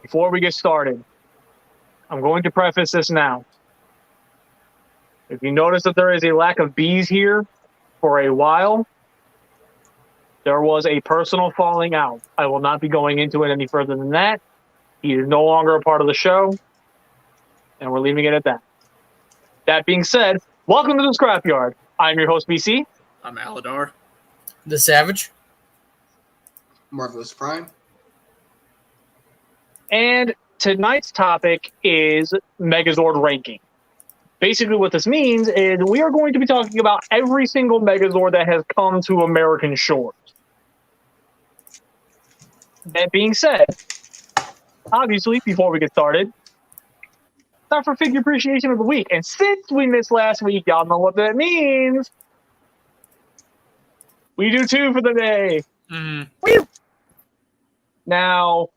Before we get started, I'm going to preface this now. If you notice that there is a lack of bees here for a while, there was a personal falling out. I will not be going into it any further than that. He is no longer a part of the show, and we're leaving it at that. That being said, welcome to the Scrapyard. I'm your host, BC. I'm Aladar. The Savage. Marvelous Prime. And tonight's topic is Megazord ranking. Basically what this means is we are going to be talking about every single Megazord that has come to American shores. That being said, obviously, before we get started, time for Figure Appreciation of the Week. And since we missed last week, y'all know what that means. We do two for the day. Mm-hmm. Now,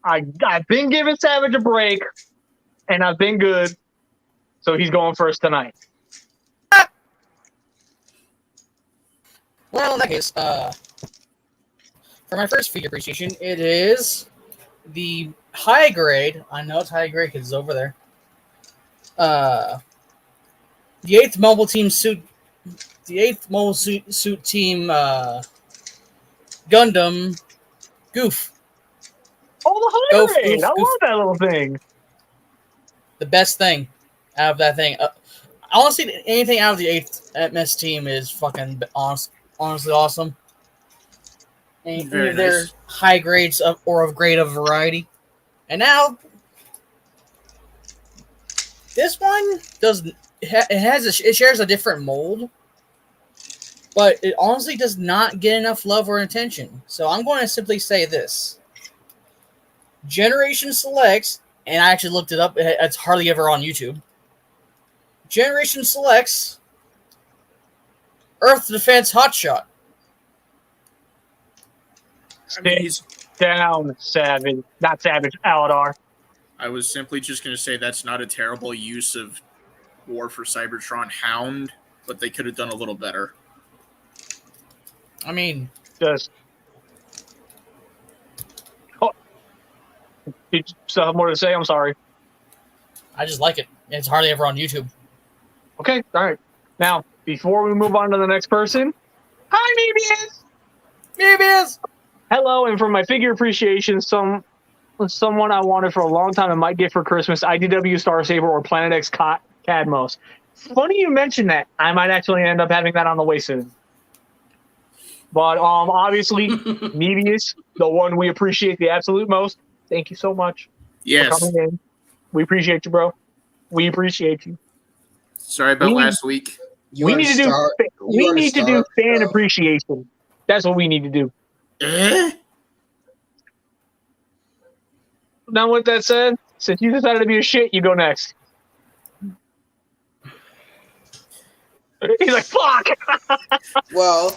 I've been giving Savage a break, and I've been good, so he's going first tonight. Well, in that case, for my first figure appreciation, it is the high grade. I know it's high grade because it's over there. The 8th mobile team suit. The 8th mobile suit team Gundam Goof. Oh, the high grade! I love that little thing. The best thing out of that thing. Honestly, anything out of the 8th MS team is fucking honestly awesome. Either they're high grades or of grade of variety. And now, this one it shares a different mold, but it honestly does not get enough love or attention. So I'm going to simply say this. Generation Selects, and I actually looked it up, it's hardly ever on YouTube. Generation Selects Earth Defense Hotshot. He's down, Savage. Not Savage, Aladar. I was simply just going to say that's not a terrible use of War for Cybertron Hound, but they could have done a little better. I mean, just. Oh. Did you still have more to say? I'm sorry. I just like it. It's hardly ever on YouTube. Okay, all right. Now, before we move on to the next person, hi, Mebius! Mebius! Hello, and for my figure appreciation, someone I wanted for a long time and might get for Christmas, IDW Star Saber or Planet X Cadmos. Funny you mentioned that. I might actually end up having that on the way soon. But obviously, Mebius, the one we appreciate the absolute most. Thank you so much for coming in. We appreciate you, bro. We appreciate you. Sorry about last week. We need to do fan appreciation. That's what we need to do. Now, with that said, since you decided to be a shit, you go next. He's like, fuck! Well,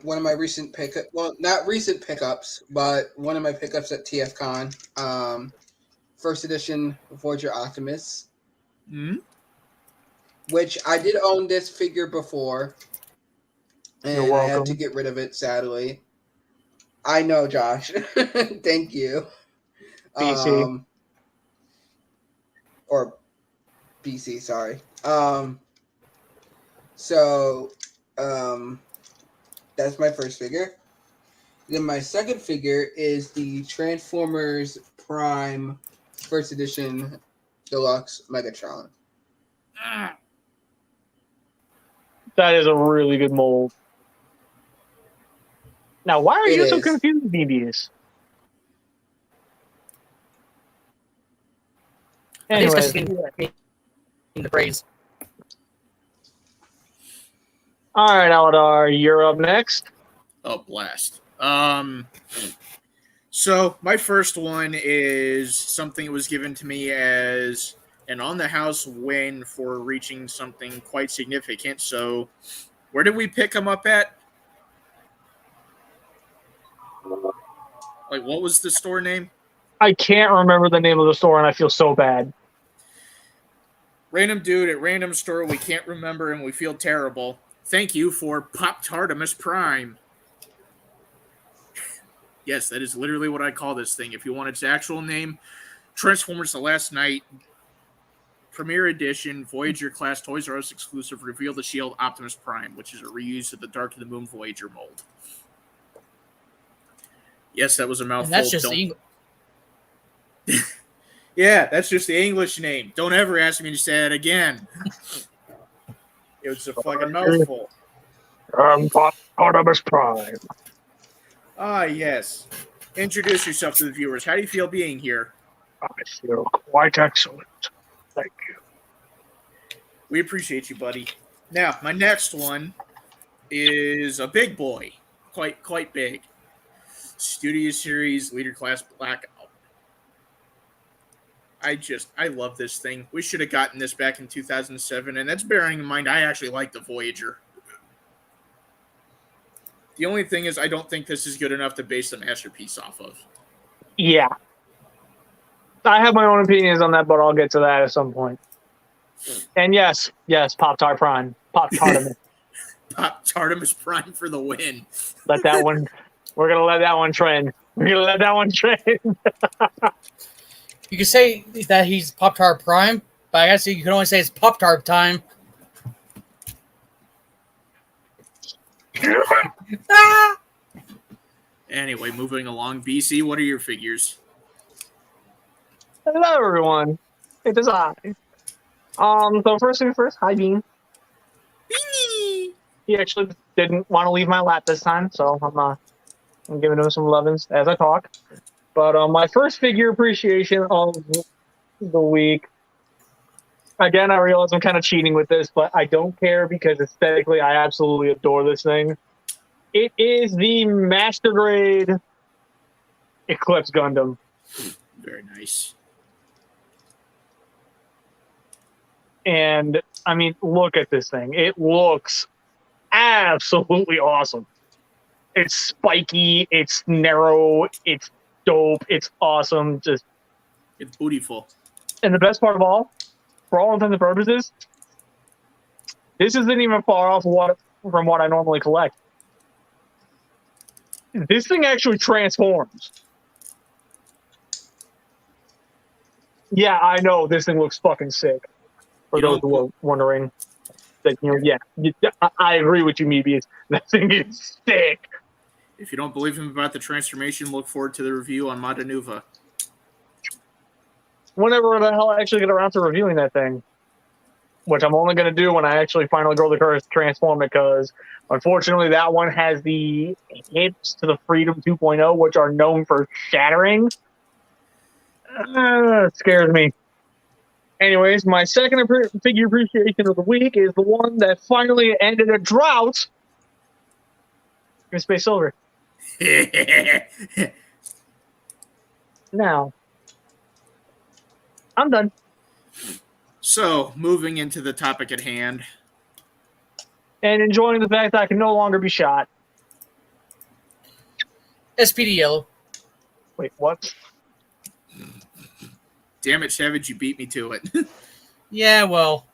one of my recent not recent pickups, but one of my pickups at TFCon, first edition Voyager Optimus. Which I did own this figure before, and I had to get rid of it, sadly. I know, Josh. Thank you. BC. Or BC, sorry. So, that's my first figure. Then my second figure is the Transformers Prime First Edition Deluxe Megatron. That is a really good mold. Now, why are you so confused, BBS? Anyway, the praise. All right, Aladar, you're up next. Oh, blast. So my first one is something that was given to me as an on-the-house win for reaching something quite significant. So where did we pick him up at? Like, what was the store name? I can't remember the name of the store, and I feel so bad. Random dude at random store we can't remember, and we feel terrible. Thank you for Pop-Tartimus Prime. Yes, that is literally what I call this thing. If you want its actual name, Transformers: The Last Night, Premier Edition, Voyager class Toys R Us exclusive, Reveal the Shield Optimus Prime, which is a reuse of the Dark of the Moon Voyager mold. Yes, that was a mouthful. And that's just Yeah, that's just the English name. Don't ever ask me to say that again. It was a fucking mouthful. Optimus Prime. Ah, yes. Introduce yourself to the viewers. How do you feel being here? I feel quite excellent. Thank you. We appreciate you, buddy. Now, my next one is a big boy. Quite big. Studio Series Leader Class Blackout. I love this thing. We should have gotten this back in 2007, and that's bearing in mind I actually like the Voyager. The only thing is I don't think this is good enough to base the masterpiece off of. Yeah. I have my own opinions on that, but I'll get to that at some point. And yes, Pop-Tart Prime. Pop-Tartimus. Pop-Tartimus Prime for the win. Let that one... We're going to let that one trend. You can say that he's Pop-Tart Prime, but I guess you can only say it's Pop-Tart time. Anyway, moving along. BC, what are your figures? Hello, everyone. It is I. So first thing first, hi, Bean. Beanie! He actually didn't want to leave my lap this time, so I'm giving him some lovin's as I talk. But my first figure appreciation of the week. Again, I realize I'm kind of cheating with this, but I don't care because aesthetically, I absolutely adore this thing. It is the Master Grade Eclipse Gundam. Very nice. And, I mean, look at this thing. It looks absolutely awesome. It's spiky, it's narrow, it's dope, it's awesome. Just It's beautiful. And the best part of all, for all intents and purposes, this isn't even far off from what I normally collect. This thing actually transforms. Yeah, I know this thing looks fucking sick. For those who are wondering, that I agree with you, Mebius. That thing is sick. If you don't believe him about the transformation, look forward to the review on Madanuva. Whenever the hell I actually get around to reviewing that thing, which I'm only going to do when I actually finally grow the courage to transform it, because unfortunately that one has the hips to the Freedom 2.0, which are known for shattering. It scares me. Anyways, my second figure appreciation of the week is the one that finally ended a drought in Space Silver. Now, I'm done. So, moving into the topic at hand. And enjoying the fact that I can no longer be shot. SPD Yellow. Wait, what? Damn it, Savage, you beat me to it. Yeah, well.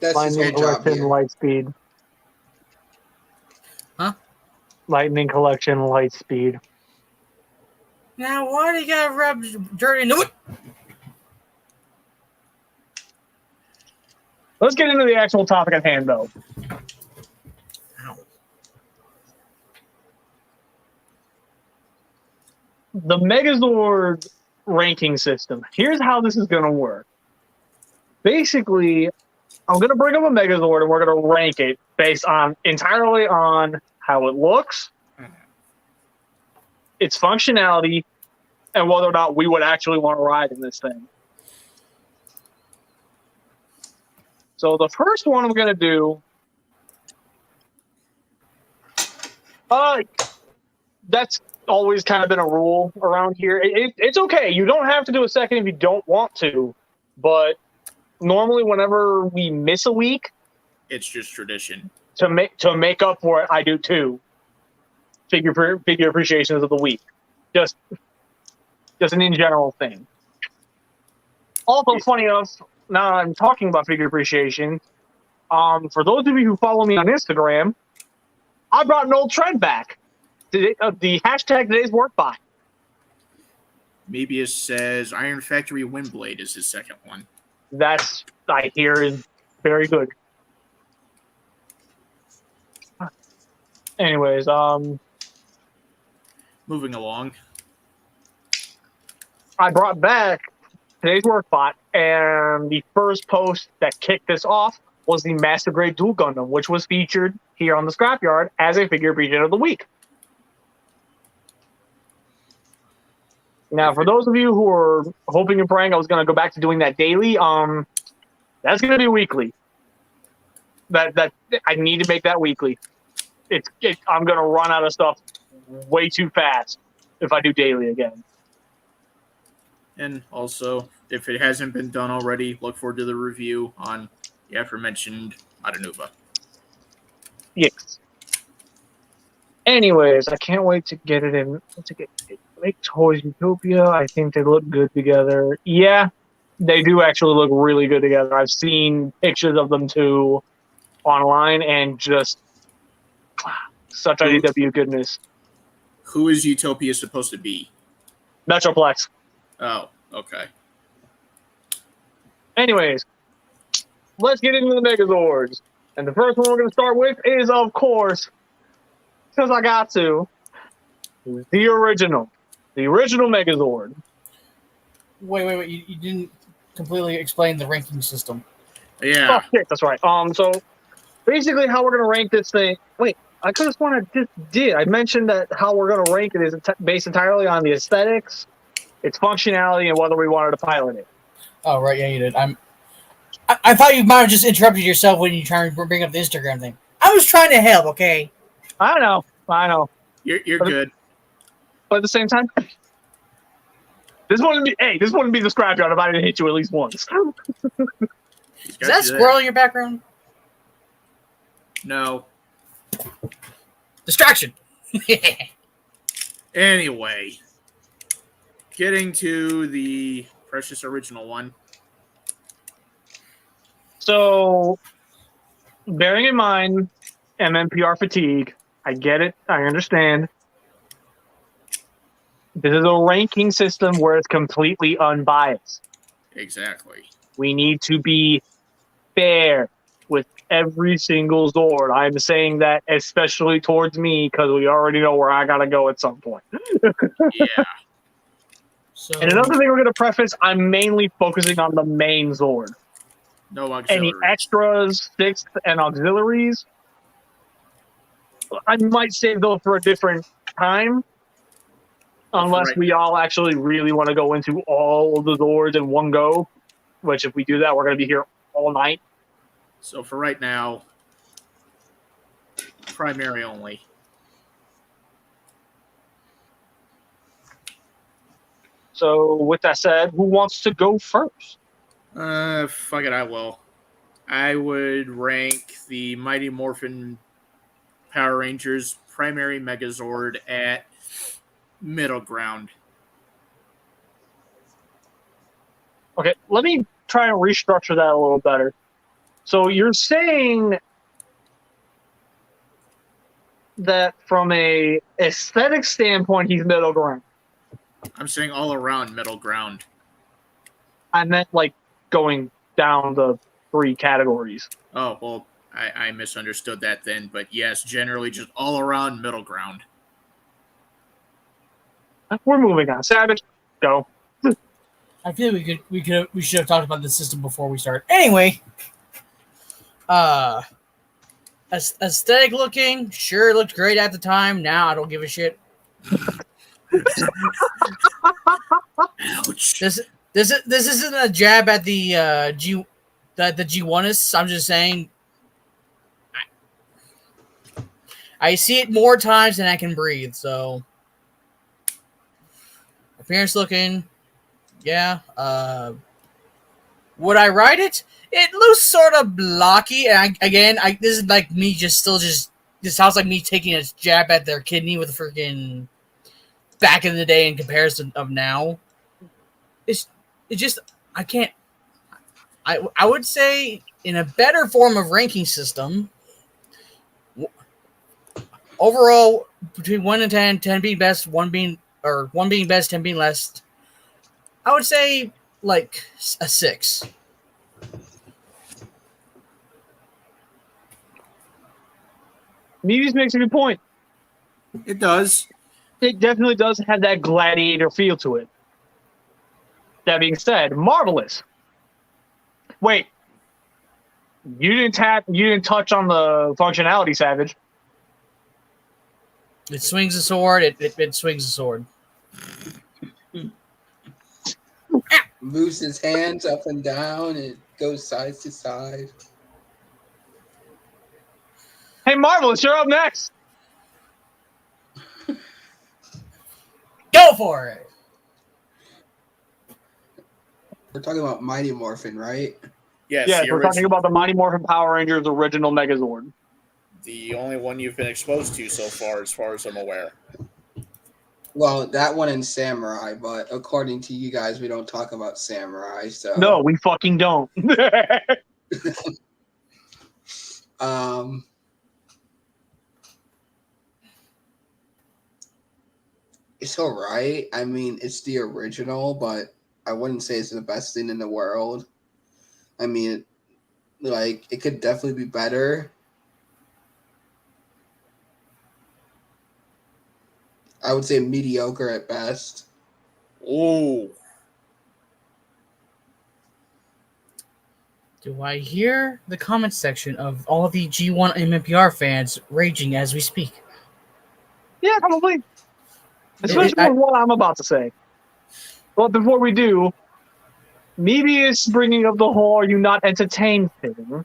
That's his Lightning whole job Collection here. Light Speed. Huh? Lightning Collection Light Speed. Now, why do you gotta rub dirt into it? Let's get into the actual topic at hand, though. Ow. The Megazord ranking system. Here's how this is going to work. Basically, I'm going to bring up a Megazord and we're going to rank it based on entirely on how it looks, its functionality, and whether or not we would actually want to ride in this thing. So the first one I'm going to do, that's always kind of been a rule around here. It's okay. You don't have to do a second if you don't want to, but normally whenever we miss a week, It's just tradition. to make up for it, I do two figure appreciations of the week. Just an in general thing. Also, funny enough, now that I'm talking about figure appreciation, for those of you who follow me on Instagram, I brought an old trend back. The hashtag today's work bot. Mebius says Iron Factory Windblade is his second one. That's, I hear, is very good. Anyways, Moving along. I brought back today's work bot, and the first post that kicked this off was the Master Grade Dual Gundam, which was featured here on the Scrapyard as a figure appreciation of the week. Now, for those of you who are hoping and praying I was going to go back to doing that daily, that's going to be weekly. That I need to make that weekly. I'm going to run out of stuff way too fast if I do daily again. And also, if it hasn't been done already, look forward to the review on the aforementioned Matanuva. Yes. Anyways, I can't wait to get it in. Make Toys Utopia. I think they look good together. Yeah, they do actually look really good together. I've seen pictures of them too online, and just such IDW goodness. Who is Utopia supposed to be? Metroplex. Oh, okay. Anyways, let's get into the Megazords. And the first one we're going to start with is, of course, because I got to, the original Megazord. Wait. You didn't completely explain the ranking system. Yeah. Oh, shit, that's right. So basically how we're going to rank this thing. Wait, I could have sworn I just did. I mentioned that how we're going to rank it is based entirely on the aesthetics, its functionality, and whether we wanted to pilot it. Oh, right. Yeah, you did. I thought you might have just interrupted yourself when you tried to bring up the Instagram thing. I was trying to help, okay? I know. You're good. But at the same time, this wouldn't be the Scrapyard if I didn't hit you at least once. Is that squirrel in your background? No. Distraction. Anyway, getting to the precious original one. So, bearing in mind MMPR fatigue, I get it. I understand. This is a ranking system where it's completely unbiased. Exactly. We need to be fair with every single Zord. I'm saying that especially towards me because we already know where I gotta go at some point. Yeah. So, And another thing we're gonna preface: I'm mainly focusing on the main Zord. No auxiliaries. Any extras, sixth, and auxiliaries, I might save those for a different time. Unless Right. we all actually really want to go into all of the Zords in one go. Which, if we do that, we're going to be here all night. So for right now, primary only. So, with that said, who wants to go first? Fuck it, I will. I would rank the Mighty Morphin Power Rangers primary Megazord at middle ground. Okay, let me try and restructure that a little better. So, you're saying that from a aesthetic standpoint, he's middle ground. I'm saying all around middle ground. I meant like going down the three categories. Oh, well, I misunderstood that then, but yes, generally just all around middle ground. We're moving on. Savage, go. I feel we should have talked about the system before we start. Anyway, aesthetic looking, sure, it looked great at the time. Now I don't give a shit. Ouch. This isn't a jab at the G1ists. I'm just saying I see it more times than I can breathe. So appearance looking, yeah. Would I ride it? It looks sort of blocky. And this is like me this sounds like me taking a jab at their kidney with a freaking back in the day in comparison of now. I can't. I would say in a better form of ranking system, overall, between 1 and 10, 10 being best, 1 being best, 10 being less, I would say like a 6. Meaties makes a good point. It does. It definitely does have that gladiator feel to it. That being said, Marvelous. Wait, you didn't touch on the functionality, Savage. It swings a sword. It swings a sword. Moves his hands up and down. It goes side to side. Hey, Marvelous, you're up next. Go for it. We're talking about Mighty Morphin, right? Yes, Yes, the we're talking original, about the Mighty Morphin Power Rangers original Megazord. the only one you've been exposed to so far as I'm aware. Well, that one and Samurai, but according to you guys, we don't talk about Samurai. So No, we fucking don't. It's all right. I mean, it's the original, but I wouldn't say it's the best thing in the world. I mean, like, it could definitely be better. I would say mediocre at best. Ooh. Do I hear the comment section of all the G1 MMPR fans raging as we speak? Yeah, probably. Especially with what I'm about to say. But before we do, Mebius bringing up the whole "Are you not entertained?" thing.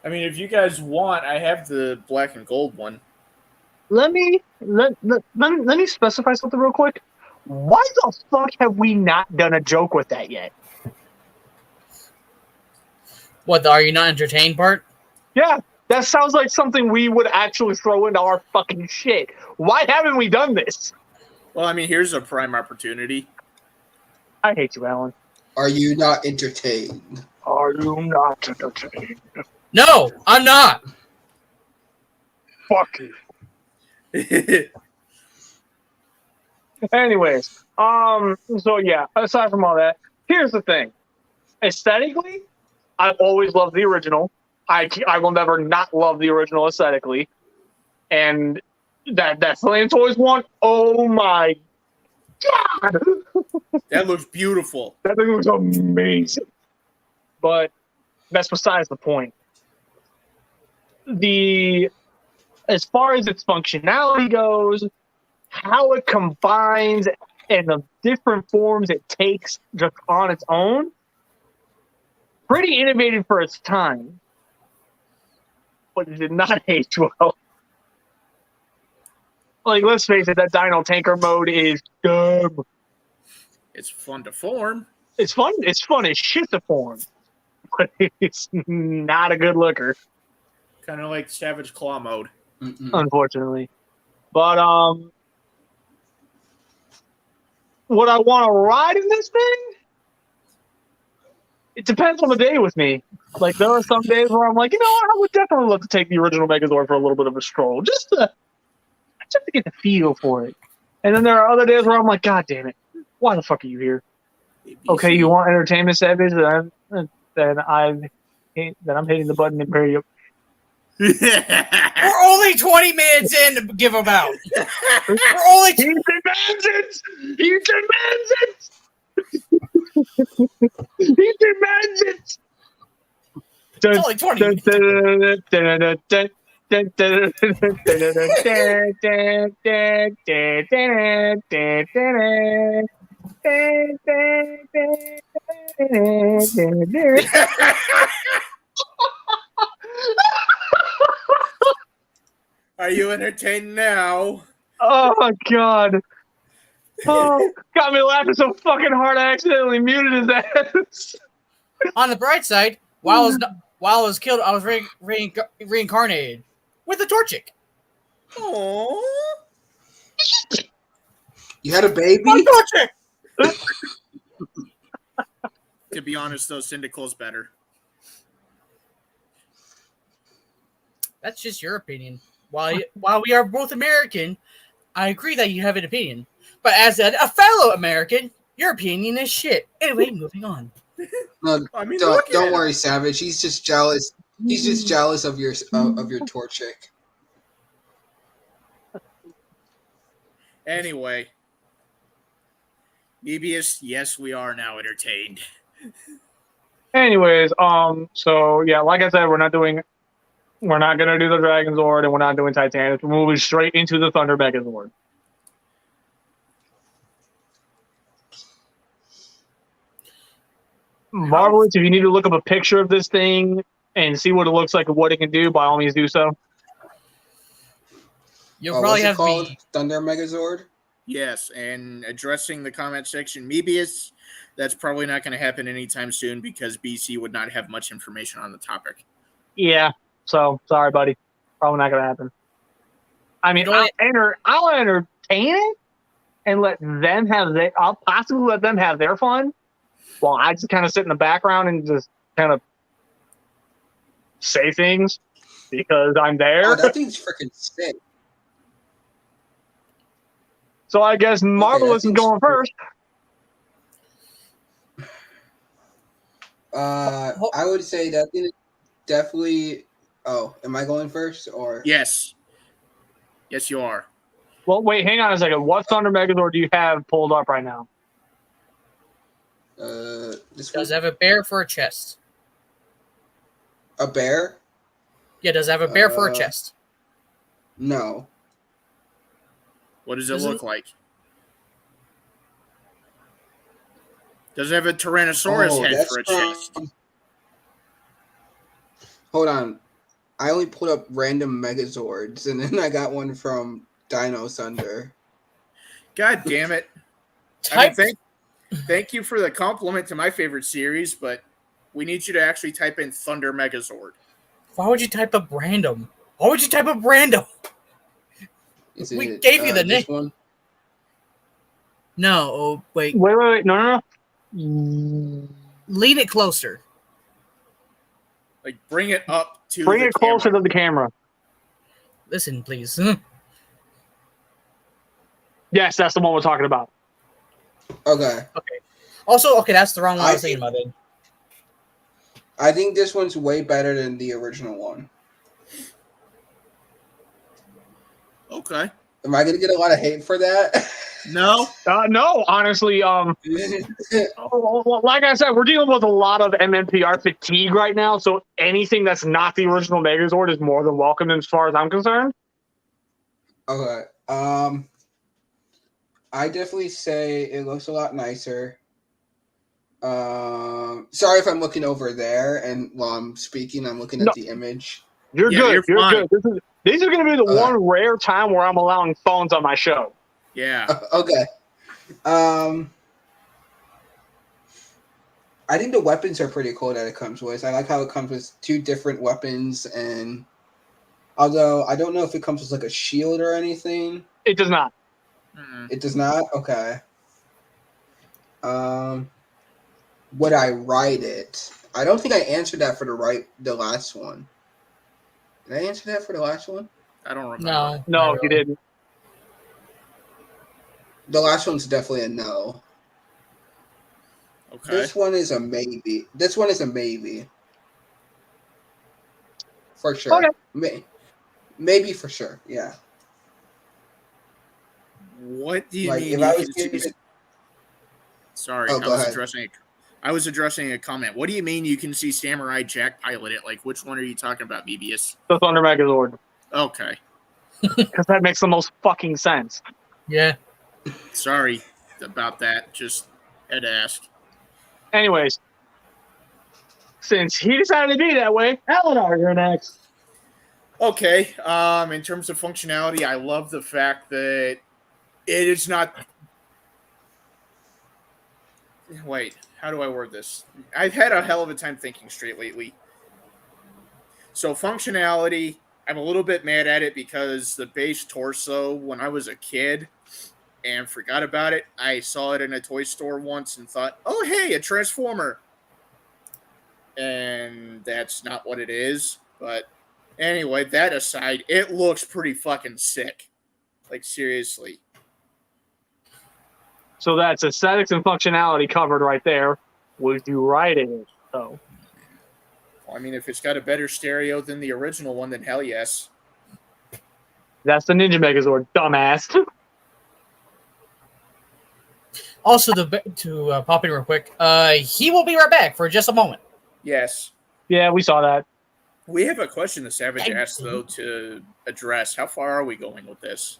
I mean, if you guys want, I have the black and gold one. Let me specify something real quick. Why the fuck have we not done a joke with that yet? What, the "Are you not entertained" part? Yeah, that sounds like something we would actually throw into our fucking shit. Why haven't we done this? Well, I mean, here's a prime opportunity. I hate you, Alan. Are you not entertained? Are you not entertained? No, I'm not. Fuck you. Anyways, so yeah, aside from all that, here's the thing. Aesthetically, I've always loved the original. I will never not love the original aesthetically. And that Slam Toys one, oh my god! That looks beautiful. That thing looks amazing. But that's besides the point. As far as its functionality goes, how it combines and the different forms it takes just on its own, pretty innovative for its time. But it did not age well. Like, let's face it, that Dino Tanker mode is dumb. It's fun to form. It's fun as shit to form. But it's not a good looker. Kind of like Savage Claw mode. Unfortunately. But would I want to ride in this thing? It depends on the day with me. Like, there are some days where I'm like, you know what, I would definitely love to take the original Megazord for a little bit of a stroll, just to get the feel for it. And then there are other days where I'm like, God damn it, why the fuck are you here? Okay, you want entertainment, Savage? Then I'm hitting the button and bury you. We're only 20 minutes in to give them out. We're only He demands it! He demands it! He demands it! It's only 20 Are you entertained now? Oh my god. Oh, got me laughing so fucking hard I accidentally muted his ass. On the bright side, while I was killed, I was reincarnated with a Torchic. Aww. You had a baby? Torchic! To be honest, though, Syndical's better. That's just your opinion. while we are both American, I agree that you have an opinion. But as a fellow American, your opinion is shit. Anyway, moving on. No, I mean, look don't at worry, him. Savage. He's just jealous. He's just jealous of your tour chick. Anyway, Mebius, yes, we are now entertained. Anyways, so yeah, like I said, we're not gonna do the Dragon Zord, and we're not doing Titanic. We're moving straight into the Thunder Megazord. Marvelous. If you need to look up a picture of this thing and see what it looks like and what it can do, by all means do so. You'll probably What's it have called? me. Thunder Megazord. Yes, and addressing the comment section, Mebius, that's probably not going to happen anytime soon because BC would not have much information on the topic. Yeah. So sorry, buddy. Probably not gonna happen. I mean, I'll entertain it and let them have I'll possibly let them have their fun, while I just kind of sit in the background and just kind of say things because I'm there. Oh, that thing's freaking sick. So I guess Marvelous is going first. I would say that thing is definitely. Oh, am I going first or? Yes. Yes, you are. Well, wait, hang on a second. What Thunder Megazord do you have pulled up right now? This Does one? it have a bear for a chest? A bear? Yeah, does it have a bear for a chest? No. What does it look like? Does it have a Tyrannosaurus head for a chest? Hold on. I only pulled up random Megazords, and then I got one from Dino Thunder. God damn it. Thank you for the compliment to my favorite series, but we need you to actually type in Thunder Megazord. Why would you type up random? Why would you type up random? We gave you the name. One? No, oh, wait. Wait. No. Lean it closer. Like, bring it up to Bring the it closer camera. to the camera. Listen, please. Yes, that's the one we're talking about. Okay. Also, that's the wrong one I was thinking about. It. I think this one's way better than the original one. Okay. Am I gonna get a lot of hate for that? No. No, honestly, like I said, we're dealing with a lot of MMPR fatigue right now, so anything that's not the original Megazord is more than welcome as far as I'm concerned. Okay. I definitely say it looks a lot nicer. Sorry if I'm looking over there, and while I'm speaking, I'm looking at the image. You're good. You're fine. good. This is going to be the one rare time where I'm allowing phones on my show. Yeah. Okay. I think the weapons are pretty cool that it comes with. I like how it comes with 2 different weapons, and although I don't know if it comes with like a shield or anything. It does not. It does not? Okay. Would I ride it? I don't think I answered that for the last one. Did I answer that for the last one? I don't remember. No, you didn't. The last one's definitely a no. Okay. This one is a maybe. For sure. Okay. Maybe for sure. Yeah. What do you Like, mean? if You I was can giving see... it- Sorry, Oh, I go was ahead. addressing a comment. What do you mean you can see Samurai Jack pilot it? Like, which one are you talking about, Mebius? The Thunder Megazord. Okay. Because that makes the most fucking sense. Yeah. Sorry about that. Just had to ask. Anyways, since he decided to be that way, Eleanor, you're next. Okay. In terms of functionality, I love the fact that it is not. Wait, how do I word this? I've had a hell of a time thinking straight lately. So functionality, I'm a little bit mad at it because the base torso, when I was a kid and forgot about it, I saw it in a toy store once and thought, oh, hey, a Transformer. And that's not what it is, but Anyway, that aside, it looks pretty fucking sick. Like, seriously. So that's aesthetics and functionality covered right there. Would you ride it? So I mean, if it's got a better stereo than the original one, then hell yes. that's the Ninja Megazord, dumbass. Also, to pop in real quick, he will be right back for just a moment. Yes. Yeah, we saw that. We have a question the Savage asked, though, to address. How far are we going with this?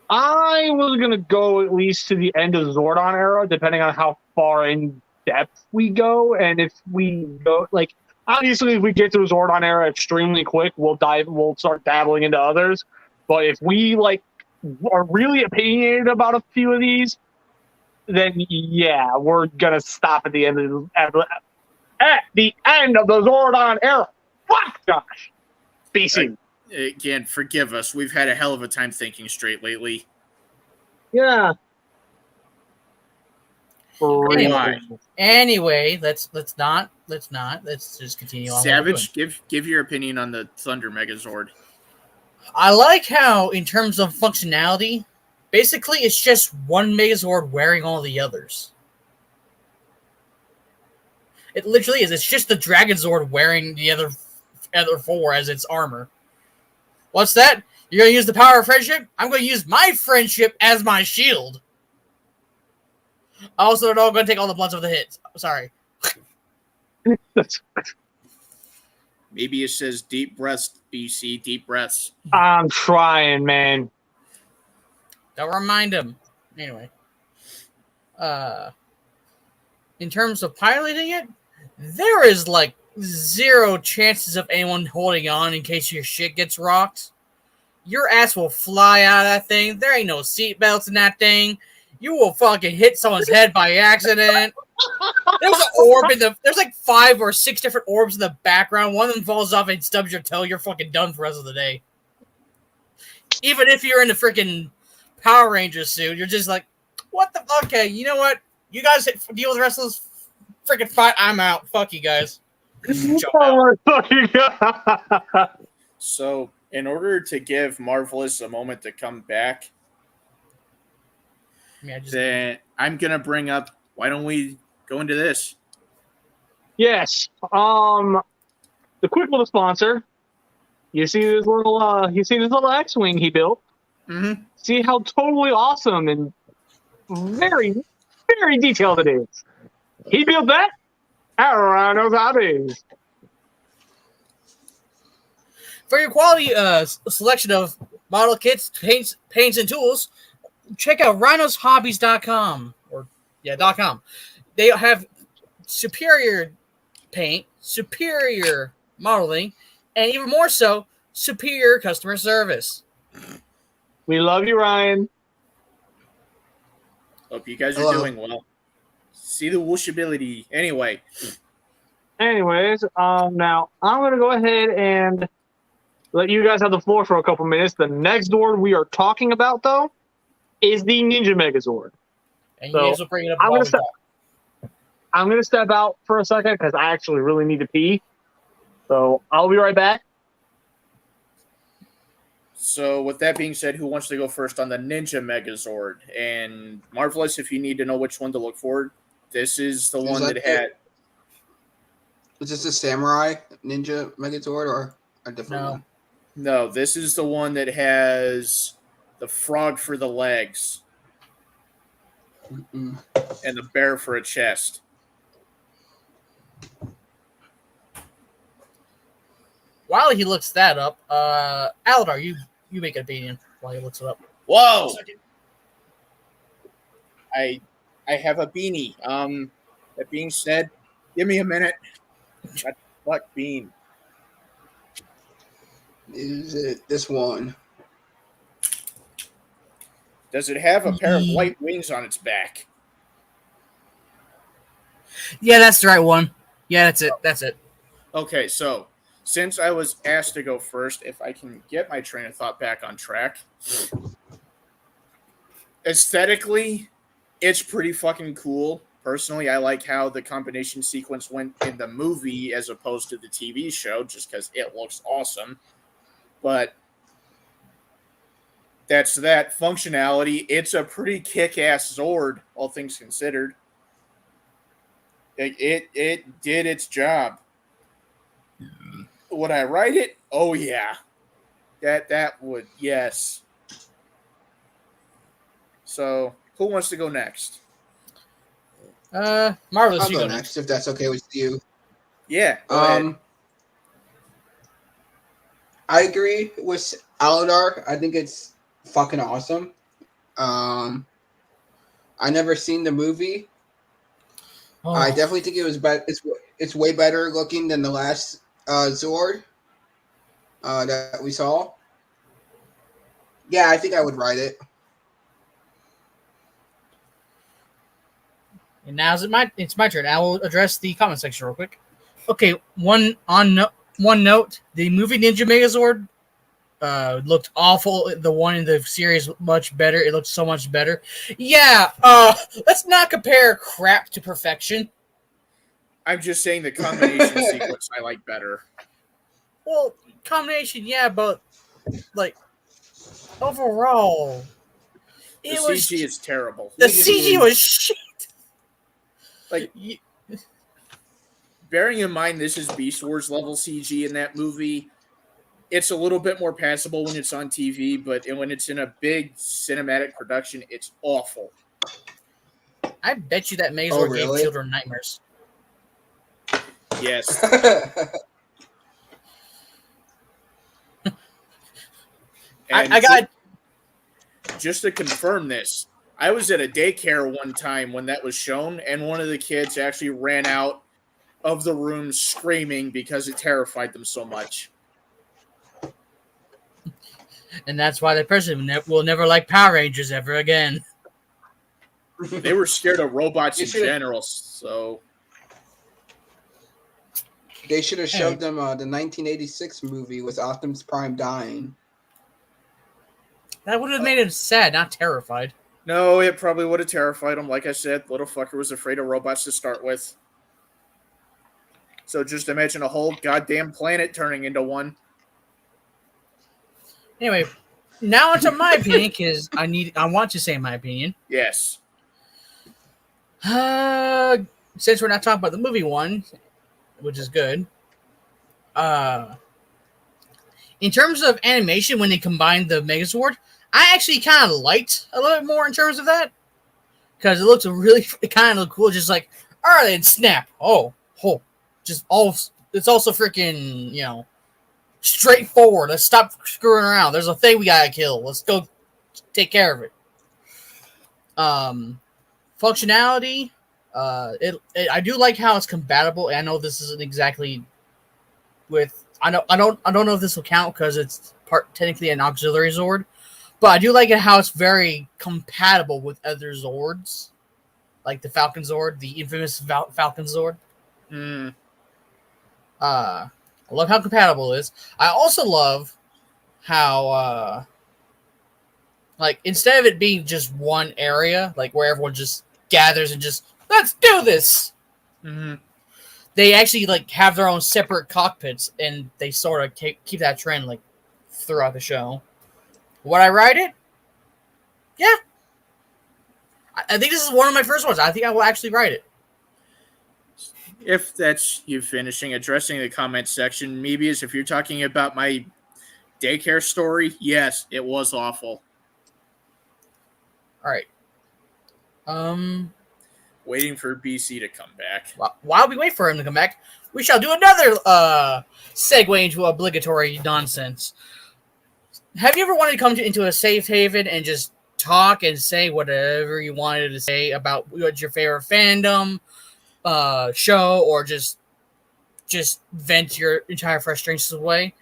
I was gonna go at least to the end of Zordon era, depending on how far in depth we go, and if we go like obviously if we get to Zordon era extremely quick, we'll start dabbling into others. But if we like are really opinionated about a few of these, then yeah, we're gonna stop at the end of the Zordon era. Fuck, gosh, BC. Again, forgive us. We've had a hell of a time thinking straight lately. Yeah. Anyway, let's just continue on. Savage, give your opinion on the Thunder Megazord. I like how, in terms of functionality, basically it's just one Megazord wearing all the others. It literally is. It's just the Dragon Zord wearing the other four as its armor. What's that? You're going to use the power of friendship? I'm going to use my friendship as my shield. Also, they're not going to take all the blunts of the hits. Sorry. Maybe it says deep breaths, BC, deep breaths. I'm trying, man. Don't remind him. Anyway. In terms of piloting it, there is like zero chances of anyone holding on in case your shit gets rocked. Your ass will fly out of that thing. There ain't no seatbelts in that thing. You will fucking hit someone's head by accident. There's an orb there's like 5 or 6 different orbs in the background. One of them falls off and stubs your toe. You're fucking done for the rest of the day. Even if you're in the freaking Power Ranger suit, you're just like, what the? Okay, you know what? You guys deal with the rest of this freaking fight. I'm out. Fuck you guys. So, in order to give Marvelous a moment to come back, then I'm gonna bring up. Why don't we go into this? Yes. The quick little sponsor. You see this little X-wing he built. Mm-hmm. See how totally awesome and very, very detailed it is. He built that. Everyone knows how it is. For your quality selection of model kits, paints, and tools, check out rhinoshobbies.com .com. They have superior paint, superior modeling, and even more so, superior customer service. We love you, Ryan. Hope you guys are doing well. See the whooshability. Anyways, now I'm going to go ahead and let you guys have the floor for a couple minutes. The next Zord we are talking about, though, is the Ninja Megazord. And you guys will bring it up. I'm going to step out for a second because I actually really need to pee. So I'll be right back. So with that being said, who wants to go first on the Ninja Megazord? And Marvelous, if you need to know which one to look for, this is the one that had... Was this a Samurai Ninja Megazord or a different one? No, this is the one that has the frog for the legs. Mm-mm. And the bear for a chest. While he looks that up, Aladar, you make an opinion while he looks it up. Whoa! I have a beanie. That being said, give me a minute. What the fuck bean? Is it this one? Does it have a pair of white wings on its back? Yeah, that's the right one. Yeah, that's it. That's it. Okay, so since I was asked to go first, if I can get my train of thought back on track. Aesthetically, it's pretty fucking cool. Personally, I like how the combination sequence went in the movie as opposed to the TV show, just because it looks awesome. But that's that. Functionality, it's a pretty kick-ass Zord, all things considered. It did its job. Would I write it? Oh yeah. That would, yes. So, who wants to go next? Marvelous, I'll you go go next if that's okay with you. Yeah, go ahead. I agree with Aladar. I think it's fucking awesome. I never seen the movie. Oh. I definitely think it was it's way better looking than the last Zord that we saw. Yeah, I think I would write it. And now it's my turn. I will address the comment section real quick. Okay, one note: the movie Ninja Megazord looked awful. The one in the series much better. It looked so much better. Yeah. Let's not compare crap to perfection. I'm just saying the combination sequence I like better. Well, combination, yeah, but like overall, The CG is terrible. The CG was shit. Like, bearing in mind this is Beast Wars level CG in that movie, it's a little bit more passable when it's on TV, but when it's in a big cinematic production, it's awful. I bet you that Megazord gave children nightmares. Yes. I got... Just to confirm this, I was at a daycare one time when that was shown, and one of the kids actually ran out of the room screaming because it terrified them so much. And that's why the person will never like Power Rangers ever again. They were scared of robots in general, so... They should have showed them the 1986 movie with Optimus Prime dying. That would have made him sad, not terrified. No, it probably would have terrified him. Like I said, little fucker was afraid of robots to start with. So just imagine a whole goddamn planet turning into one. Anyway, now onto my opinion, because I want to say my opinion. Yes. Since we're not talking about the movie one, which is good. In terms of animation, when they combined the Megazord, I actually kind of liked a little bit more in terms of that. Because it looks it kind of cool, just like, alright, and snap. It's also freaking, straightforward. Let's stop screwing around. There's a thing we gotta kill. Let's go take care of it. Functionality, I do like how it's compatible. I know this isn't exactly with... I don't know if this will count because it's technically an auxiliary Zord, but I do like it how it's very compatible with other Zords, like the Falcon Zord, the infamous Falcon Zord. I love how compatible it is. I also love how, instead of it being just one area, like where everyone just gathers and just, let's do this. Mm-hmm. They actually have their own separate cockpits, and they sort of keep that trend throughout the show. Would I write it? Yeah. I think this is one of my first ones. I think I will actually write it. If that's you finishing addressing the comment section, maybe if you're talking about my daycare story, yes, it was awful. All right. Waiting for BC to come back. While we wait for him to come back, we shall do another segue into obligatory nonsense. Have you ever wanted to come into a safe haven and just talk and say whatever you wanted to say about what's your favorite fandom, show, or just vent your entire frustrations away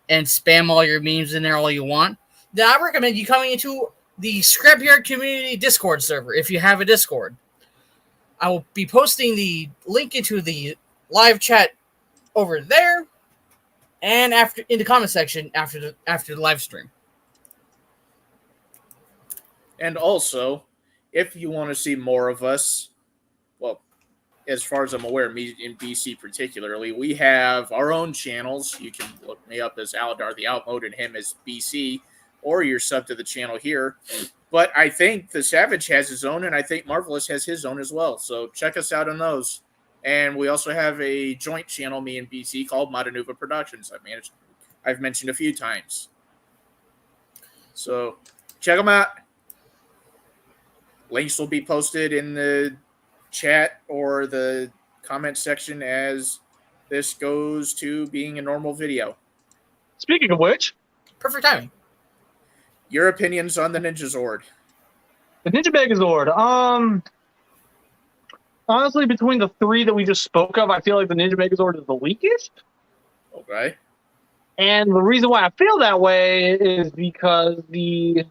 and spam all your memes in there all you want? Then I recommend you coming into the Scrapyard Community Discord server if you have a Discord. I will be posting the link into the live chat over there, and in the comment section after the live stream. And also, if you want to see more of us, well, as far as I'm aware, me in BC particularly, we have our own channels. You can look me up as Aladar the Outmode and him as BC, or you're sub to the channel here. But I think the Savage has his own, and I think Marvelous has his own as well. So check us out on those. And we also have a joint channel, me and BC, called Modanuva Productions. I've mentioned a few times. So check them out. Links will be posted in the chat or the comment section as this goes to being a normal video. Speaking of which, Perfect timing. Your opinions on the Ninja Zord? the Ninja Megazord. Honestly, between the three that we just spoke of, I feel like the Ninja Megazord is the weakest. Okay. And the reason why I feel that way is because it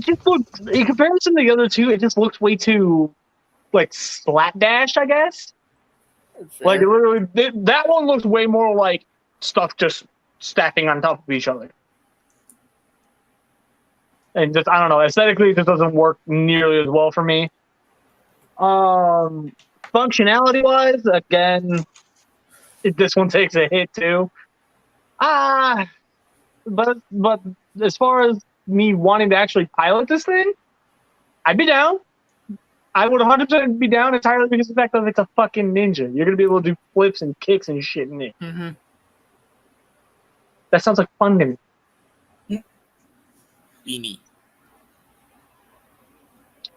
just looked, in comparison to the other two, it just looks way too, like, slapdash, I guess. Fair. Like, it literally, that one looks way more like stuff just stacking on top of each other. And just, I don't know, aesthetically, it just doesn't work nearly as well for me. Functionality-wise, again, this one takes a hit, too. But as far as me wanting to actually pilot this thing, I'd be down. I would 100% be down entirely because of the fact that it's a fucking ninja. You're going to be able to do flips and kicks and shit in it. Mm-hmm. That sounds like fun to me. Beanie.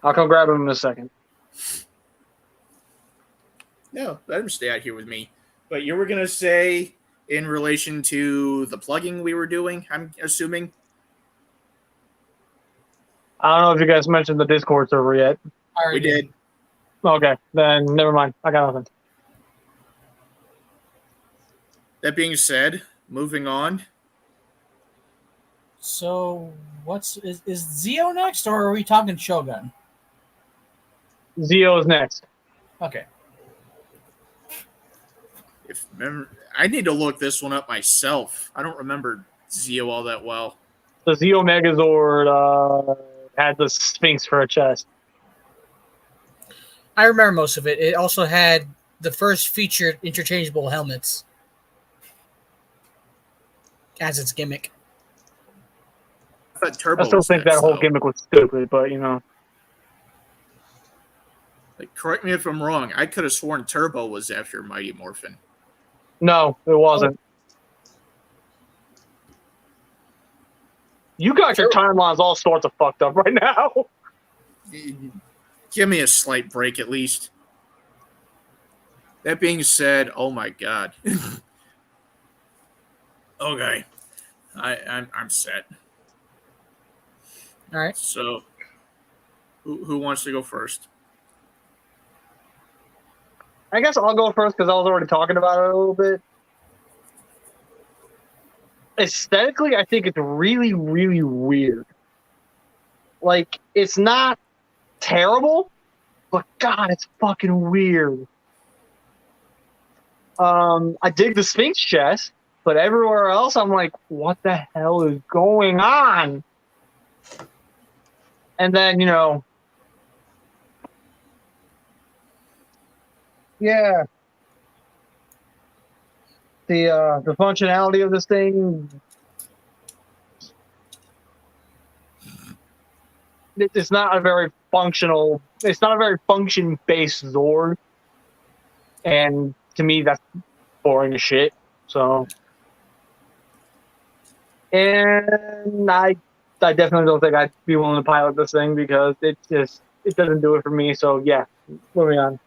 I'll come grab him in a second. No, let him stay out here with me. But you were going to say, in relation to the plugging we were doing, I'm assuming? I don't know if you guys mentioned the Discord server yet. We did. Okay, then never mind. I got nothing. That being said, moving on. So, is Zeo next, or are we talking Shogun? Zeo is next. Okay. I need to look this one up myself. I don't remember Zeo all that well. The Zeo Megazord had the Sphinx for a chest. I remember most of it. It also had the first featured interchangeable helmets as its gimmick. I thought Turbo I still was think next, that whole though. gimmick was stupid, but you know. Like, correct me if I'm wrong. I could have sworn Turbo was after Mighty Morphin. No, it wasn't. You got your timelines all sorts of fucked up right now. Give me a slight break, at least. That being said, oh my god. Okay. I'm set. All right. So, who wants to go first? I guess I'll go first because I was already talking about it a little bit. Aesthetically, I think it's really, really weird. Like, it's not terrible, but God, it's fucking weird. I dig the Sphinx chest, but everywhere else, I'm like, what the hell is going on? And then, you know, yeah, the functionality of this thing, it's not a very functional, it's not a very function-based Zord, and to me, that's boring as shit. So, and I definitely don't think I'd be willing to pilot this thing because it doesn't do it for me. So yeah, moving on.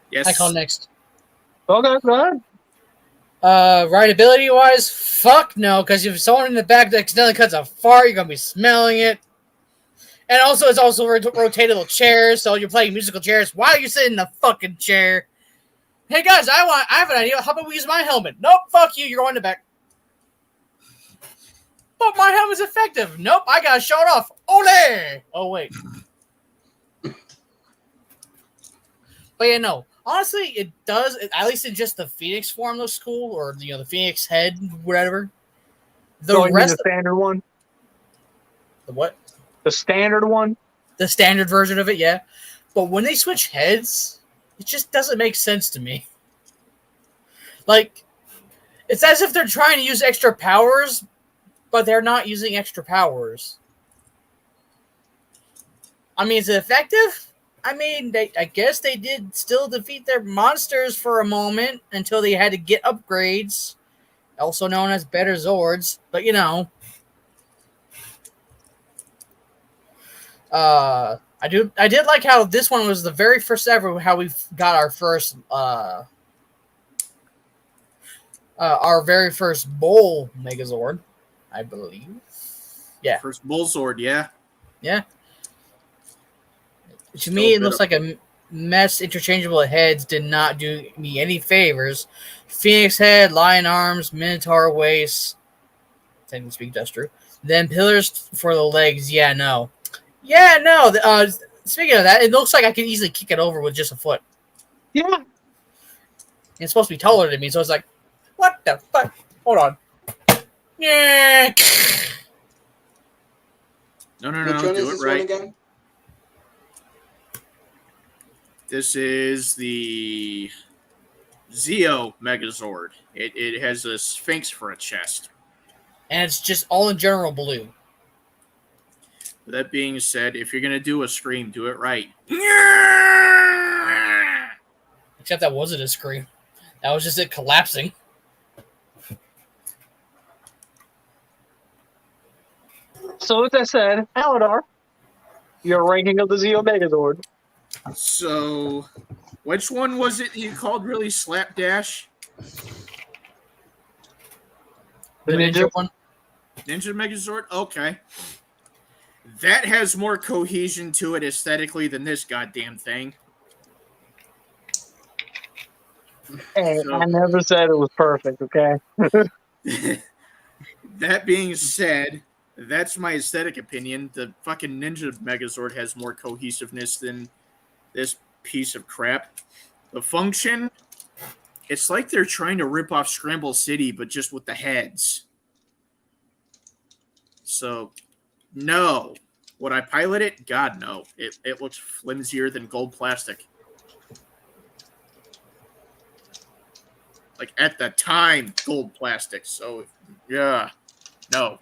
Yes. I call next. Okay, go ahead. Rideability wise, fuck no, because if someone in the back accidentally cuts a fart, you're gonna be smelling it. And also, it's also rotatable chairs, so you're playing musical chairs while you sit in the fucking chair. Hey guys, I have an idea. How about we use my helmet? Nope, fuck you. You're going to back. But my helmet's effective. Nope, I gotta show it off. Ole! Oh wait. But yeah, no. Honestly, it does. At least in just the Phoenix form looks cool, or the Phoenix head, whatever. The So you mean rest, the standard one. The what? The standard one. The standard version of it, yeah. But when they switch heads, it just doesn't make sense to me. Like, it's as if they're trying to use extra powers, but they're not using extra powers. I mean, is it effective? I mean, I guess they did still defeat their monsters for a moment until they had to get upgrades, also known as better Zords. But I did like how this one was the very first ever how we got our very first Bull Megazord, I believe. Yeah, First Bullzord, yeah. yeah. To me, it looks like a mess. Interchangeable heads did not do me any favors. Phoenix head, lion arms, minotaur waist. Technically speaking, that's true. Then pillars for the legs. Yeah, no. Speaking of that, it looks like I can easily kick it over with just a foot. Yeah. It's supposed to be taller than me, so it's like, what the fuck? Hold on. Yeah. No, Which one do is it this right. one again? This is the Zeo Megazord. It has a sphinx for a chest. And it's just all in general blue. With that being said, if you're gonna do a scream, do it right. Except that wasn't a scream. That was just it collapsing. So with that said, Aladar, your ranking of the Zeo Megazord. So, which one was it you called really slapdash? The Ninja one. Ninja Megazord? Okay. That has more cohesion to it aesthetically than this goddamn thing. Hey, So- I never said it was perfect, okay? That being said, that's my aesthetic opinion. The fucking Ninja Megazord has more cohesiveness than this piece of crap. The function, it's like they're trying to rip off Scramble City, but just with the heads. So, no. Would I pilot it? God, no. It looks flimsier than gold plastic. Like, at the time, gold plastic. So, yeah. No.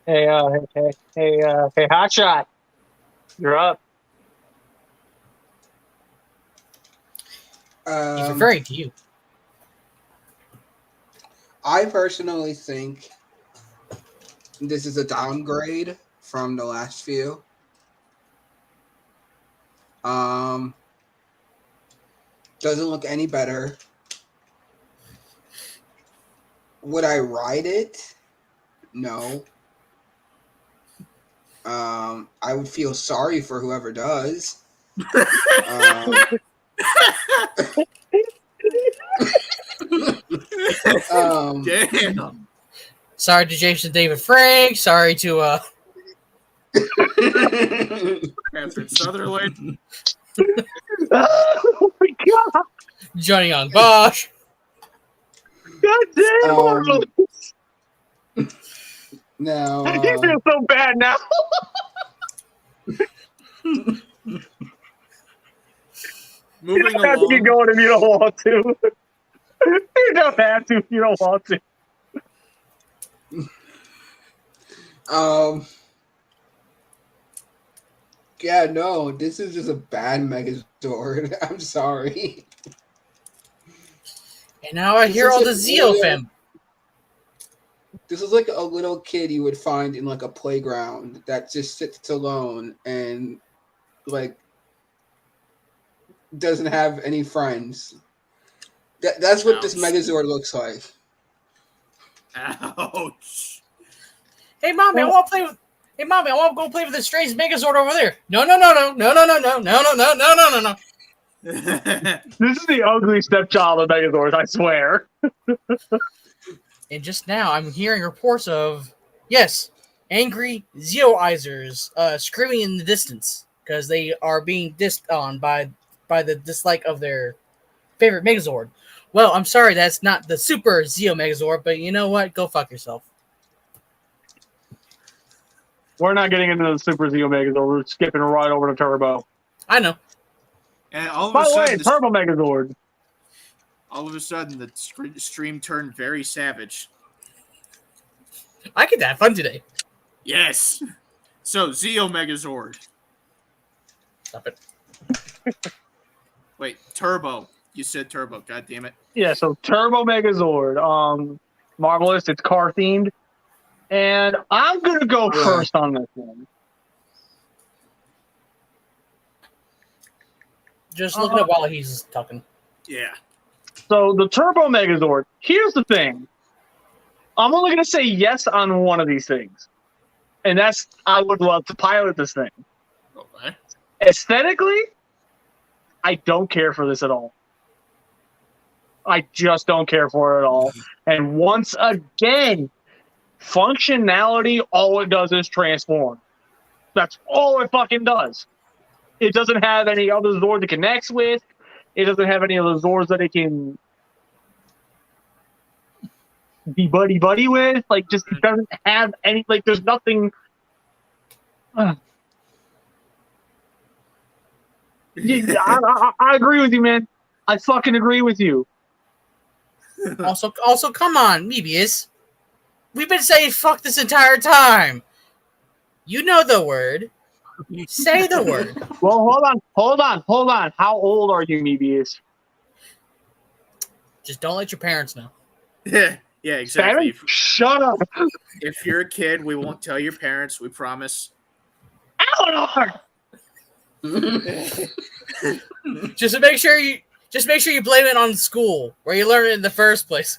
Hey, Hotshot. You're up. He's referring to you. I personally think this is a downgrade from the last few. Doesn't look any better. Would I ride it? No. I would feel sorry for whoever does. Damn. Sorry to Jason David Frank. Sorry to Catherine Sutherland. Oh my god! Johnny Young Bosch. God damn! Now, I feel so bad now. Moving You don't have to keep along. going if you don't want to. You don't have to if you don't want to. yeah, no, this is just a bad Megazord. I'm sorry. And now I hear all the Zeo fam. This is like a little kid you would find in like a playground that just sits alone and like doesn't have any friends. That's what this Ouch. Megazord looks like. Ouch. Hey mommy, I want to play with. Hey mommy, I want to go play with this strange Megazord over there. No. This is the ugly stepchild of Megazord, I swear. And just now, I'm hearing reports of angry Zeoizers screaming in the distance because they are being dissed on by the dislike of their favorite Megazord. Well, I'm sorry, that's not the Super Zeo Megazord, but you know what? Go fuck yourself. We're not getting into the Super Zeo Megazord. We're skipping right over to Turbo. I know. And all of By a the way, sudden, Turbo Megazord. the stream turned very savage. I could have fun today. Yes. So Zeo Megazord. Stop it. Wait, Turbo. You said Turbo. God damn it. Yeah, so Turbo Megazord. Marvelous. It's car themed. And I'm going to go first on this one. Just look it up while he's talking. Yeah. So the Turbo Megazord, here's the thing. I'm only going to say yes on one of these things. And that's, I would love to pilot this thing. Okay. Aesthetically, I don't care for this at all. I just don't care for it at all. And once again, functionality, all it does is transform. That's all it fucking does. It doesn't have any other Zords it connects with. It doesn't have any other Zords that it can be buddy-buddy with. Like, just it doesn't have any, like, there's nothing. Yeah, I agree with you, man. I fucking agree with you. Also, come on, Mebius. We've been saying fuck this entire time. You know the word. Say the word. Well, hold on. How old are you, Mebius? Just don't let your parents know. Yeah, exactly. Shut up. If you're a kid, we won't tell your parents. We promise. Eleanor! Just make sure you blame it on school where you learned it in the first place.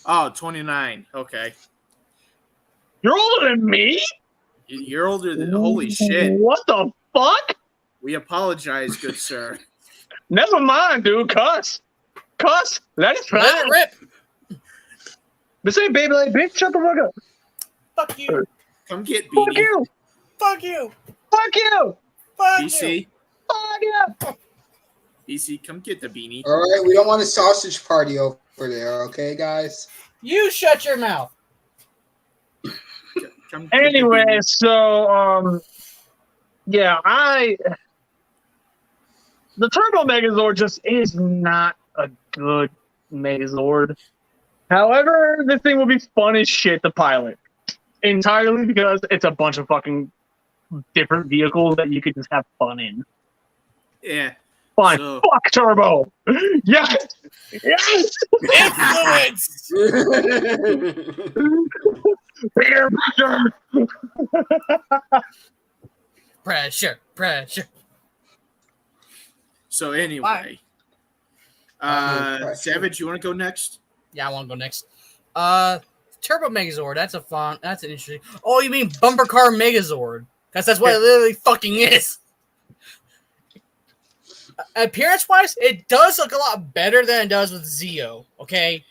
Oh, 29. Okay. You're older than me? You're older than... Holy shit. What the fuck? We apologize, good sir. Never mind, dude. Cuss. Let it fly. Let it rip. This ain't baby like bitch. Shut the fuck up. Fuck you. Come get Beanie. Fuck you. Fuck you. Fuck you. Fuck you. BC. Fuck you. BC, come get the beanie. All right, we don't want a sausage party over there, okay, guys? You shut your mouth. Come get the Anyway, beanie. so yeah, the Turbo Megazord just is not a good Megazord. However, this thing will be fun as shit to pilot. Entirely because it's a bunch of fucking different vehicles that you could just have fun in. Yeah. Fine. So- Fuck Turbo. Yes. Yes. Influence. Peer pressure. Pressure. So anyway. Savage, you want to go next? Yeah, I want to go next. Turbo Megazord. That's an interesting. Oh, you mean Bumper Car Megazord? Because that's what it literally fucking is. Appearance-wise, it does look a lot better than it does with Zeo. Okay,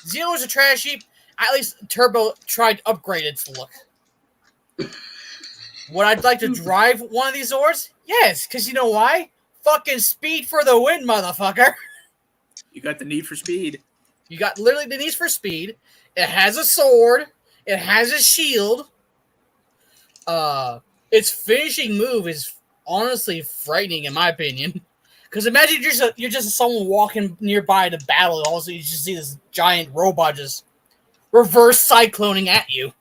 Zeo is a trash heap. At least Turbo tried to upgrade its look. Would I like to drive one of these Zords? Yes, because you know why? Fucking speed for the win, motherfucker. You got the need for speed. You got literally the need for speed. It has a sword. It has a shield. Its finishing move is honestly frightening in my opinion. Because imagine you're just someone walking nearby to battle, and all of a sudden you just see this giant robot just reverse cycloning at you.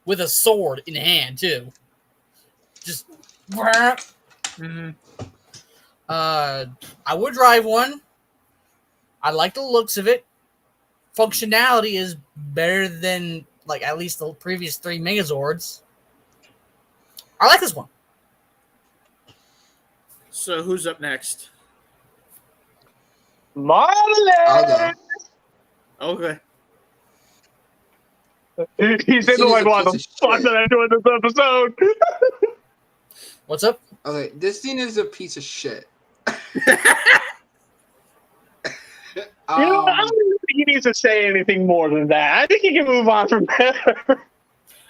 With a sword in hand, too. Just... Mm-hmm. I would drive one. I like the looks of it. Functionality is better than, like, at least the previous 3 Megazords. I like this one. So who's up next? Marvelous. I'll go. Okay. He said, like, why the fuck did I do this episode? What's up? Okay, this scene is a piece of shit. You know, I don't even think he needs to say anything more than that. I think he can move on from there.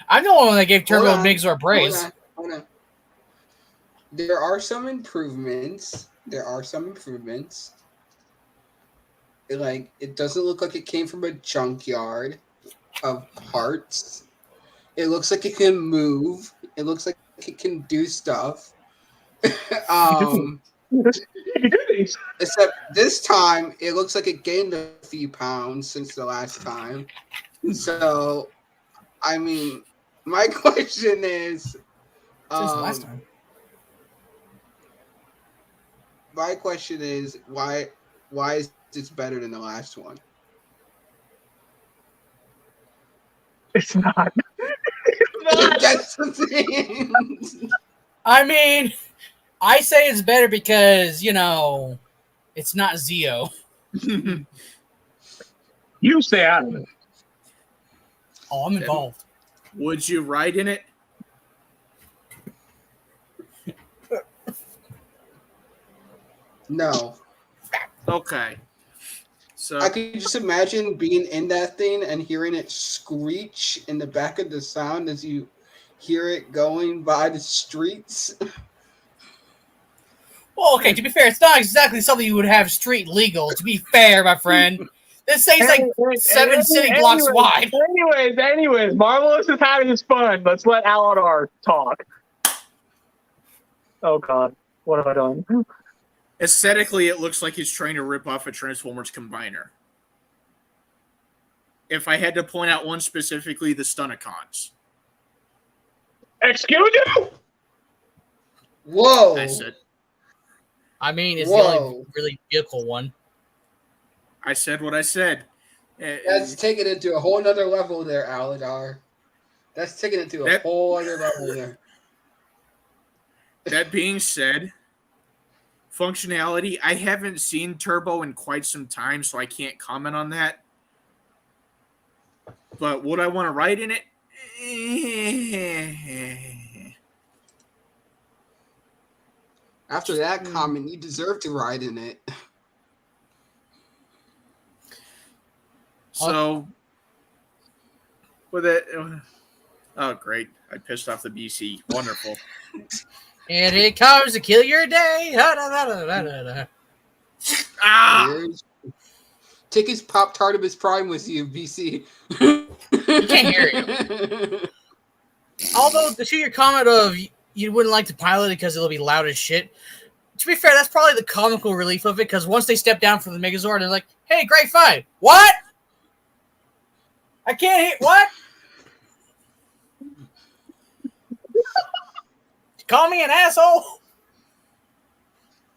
I'm the one that gave Turbo Hold on, Megazord praise. Hold on. There are some improvements. It doesn't look like it came from a junkyard of parts. It looks like it can move. It looks like it can do stuff. Except this time, it looks like it gained a few pounds since the last time. So, I mean, my question is... Since the last time. My question is, why is this better than the last one? It's not. That's the thing. I mean, I say it's better because, you know, it's not Zeo. You stay out of it. Oh, I'm involved. Would you ride in it? No. Okay. So I could just imagine being in that thing and hearing it screech in the back of the sound as you hear it going by the streets. Well, okay, to be fair, it's not exactly something you would have street legal, to be fair, my friend. This thing's like 7 city blocks wide. Anyways, Marvelous is having his fun. Let's let Aladar talk. Oh, God. What have I done? aesthetically, it looks like he's trying to rip off a Transformers combiner. If I had to point out one specifically, the Stunticons. Excuse you? Whoa. I said. I mean, it's the only really vehicle one. I said what I said. That's taking it to a whole nother level there, Aladar. That's taking it to a whole other level there. That being said, functionality, I haven't seen Turbo in quite some time, so I can't comment on that. But would I want to ride in it? After that comment, you deserve to ride in it. So, with it, oh great! I pissed off the BC. Wonderful. And it comes to kill your day. Ah! Take his Pop Tartibus Prime with you, BC. You can't hear it. Although, to your comment of you wouldn't like to pilot it because it'll be loud as shit, to be fair, that's probably the comical relief of it, because once they step down from the Megazord, they're like, hey, great fight. What? I can't hear. What? Call me an asshole?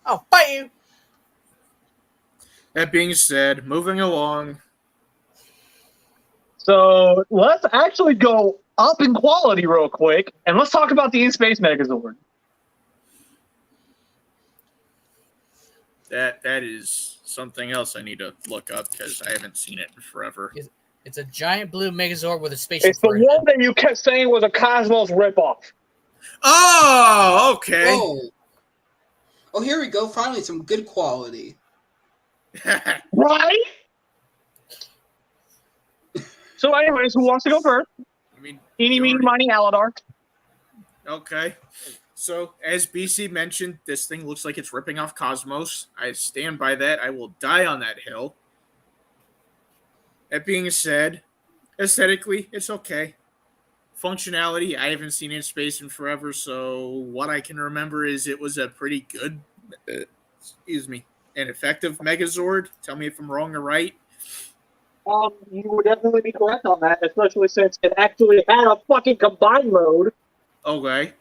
I'll fight you. That being said, moving along. So let's actually go up in quality real quick, and let's talk about the Space Megazord. That is something else I need to look up because I haven't seen it in forever. It's a giant blue Megazord with a spaceship. It's the one that you kept saying was a Cosmos ripoff. Oh, okay. Oh, here we go. Finally, some good quality. Right? So anyways, who wants to go first? Eeny, meeny, miny, Aladar. Okay. So, as BC mentioned, this thing looks like it's ripping off Cosmos. I stand by that. I will die on that hill. That being said, aesthetically, it's okay. Functionality, I haven't seen it in space in forever, so what I can remember is it was a pretty good, an effective Megazord. Tell me if I'm wrong or right. You would definitely be correct on that, especially since it actually had a fucking combined mode. Okay.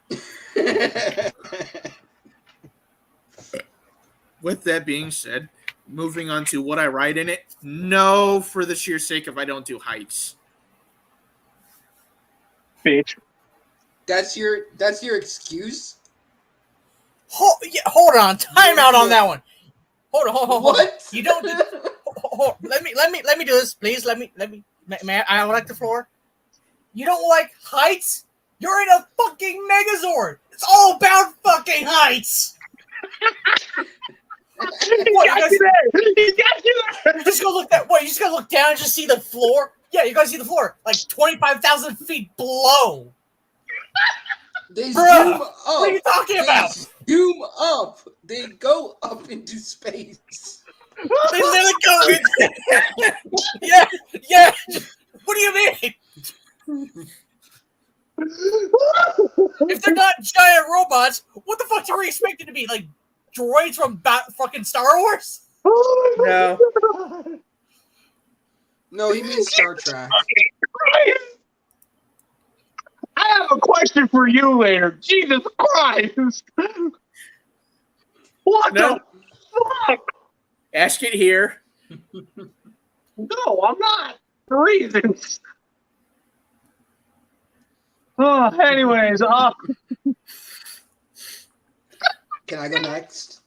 With that being said, moving on to what I ride in it. No, for the sheer sake of I don't do heights. Bitch. That's your excuse? Hold on. Time out on that one. Hold on. What? You don't let me do this, please. Let me may I like the floor. You don't like heights? You're in a fucking Megazord. It's all about fucking heights. You just go look that. What? You just gotta look down and just see the floor. Yeah, you gotta see the floor, like 25,000 feet below. They zoom up. What are you talking about? Zoom up. They go up into space. They literally go. Yeah. What do you mean? If they're not giant robots, what the fuck do we expect it to be? Like droids from fucking Star Wars? No. No, he means Star Trek. I have a question for you later. Jesus Christ! What No. the fuck? Ask it here. No, I'm not. For reasons. Oh, anyways, Can I go next?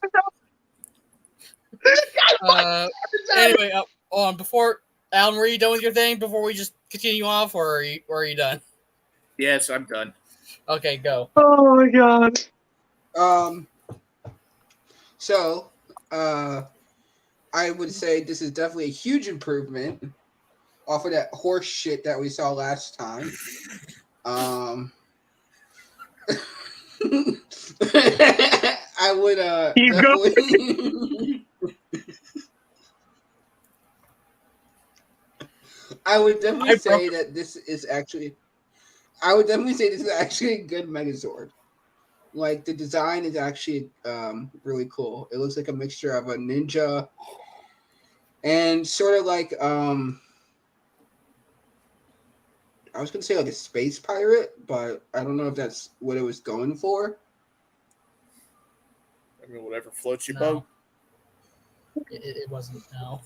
Anyway, before Alan, were you done with your thing before we just continue off, or are you done? Yes, I'm done. Okay, go. Oh my god. So, I would say this is definitely a huge improvement off of that horse shit that we saw last time. I would Keep definitely I would definitely say that this is actually a good Megazord. Like the design is actually really cool. It looks like a mixture of a ninja and sort of like I was gonna say like a space pirate, but I don't know if that's what it was going for. I mean, whatever floats your No. boat. It wasn't. No.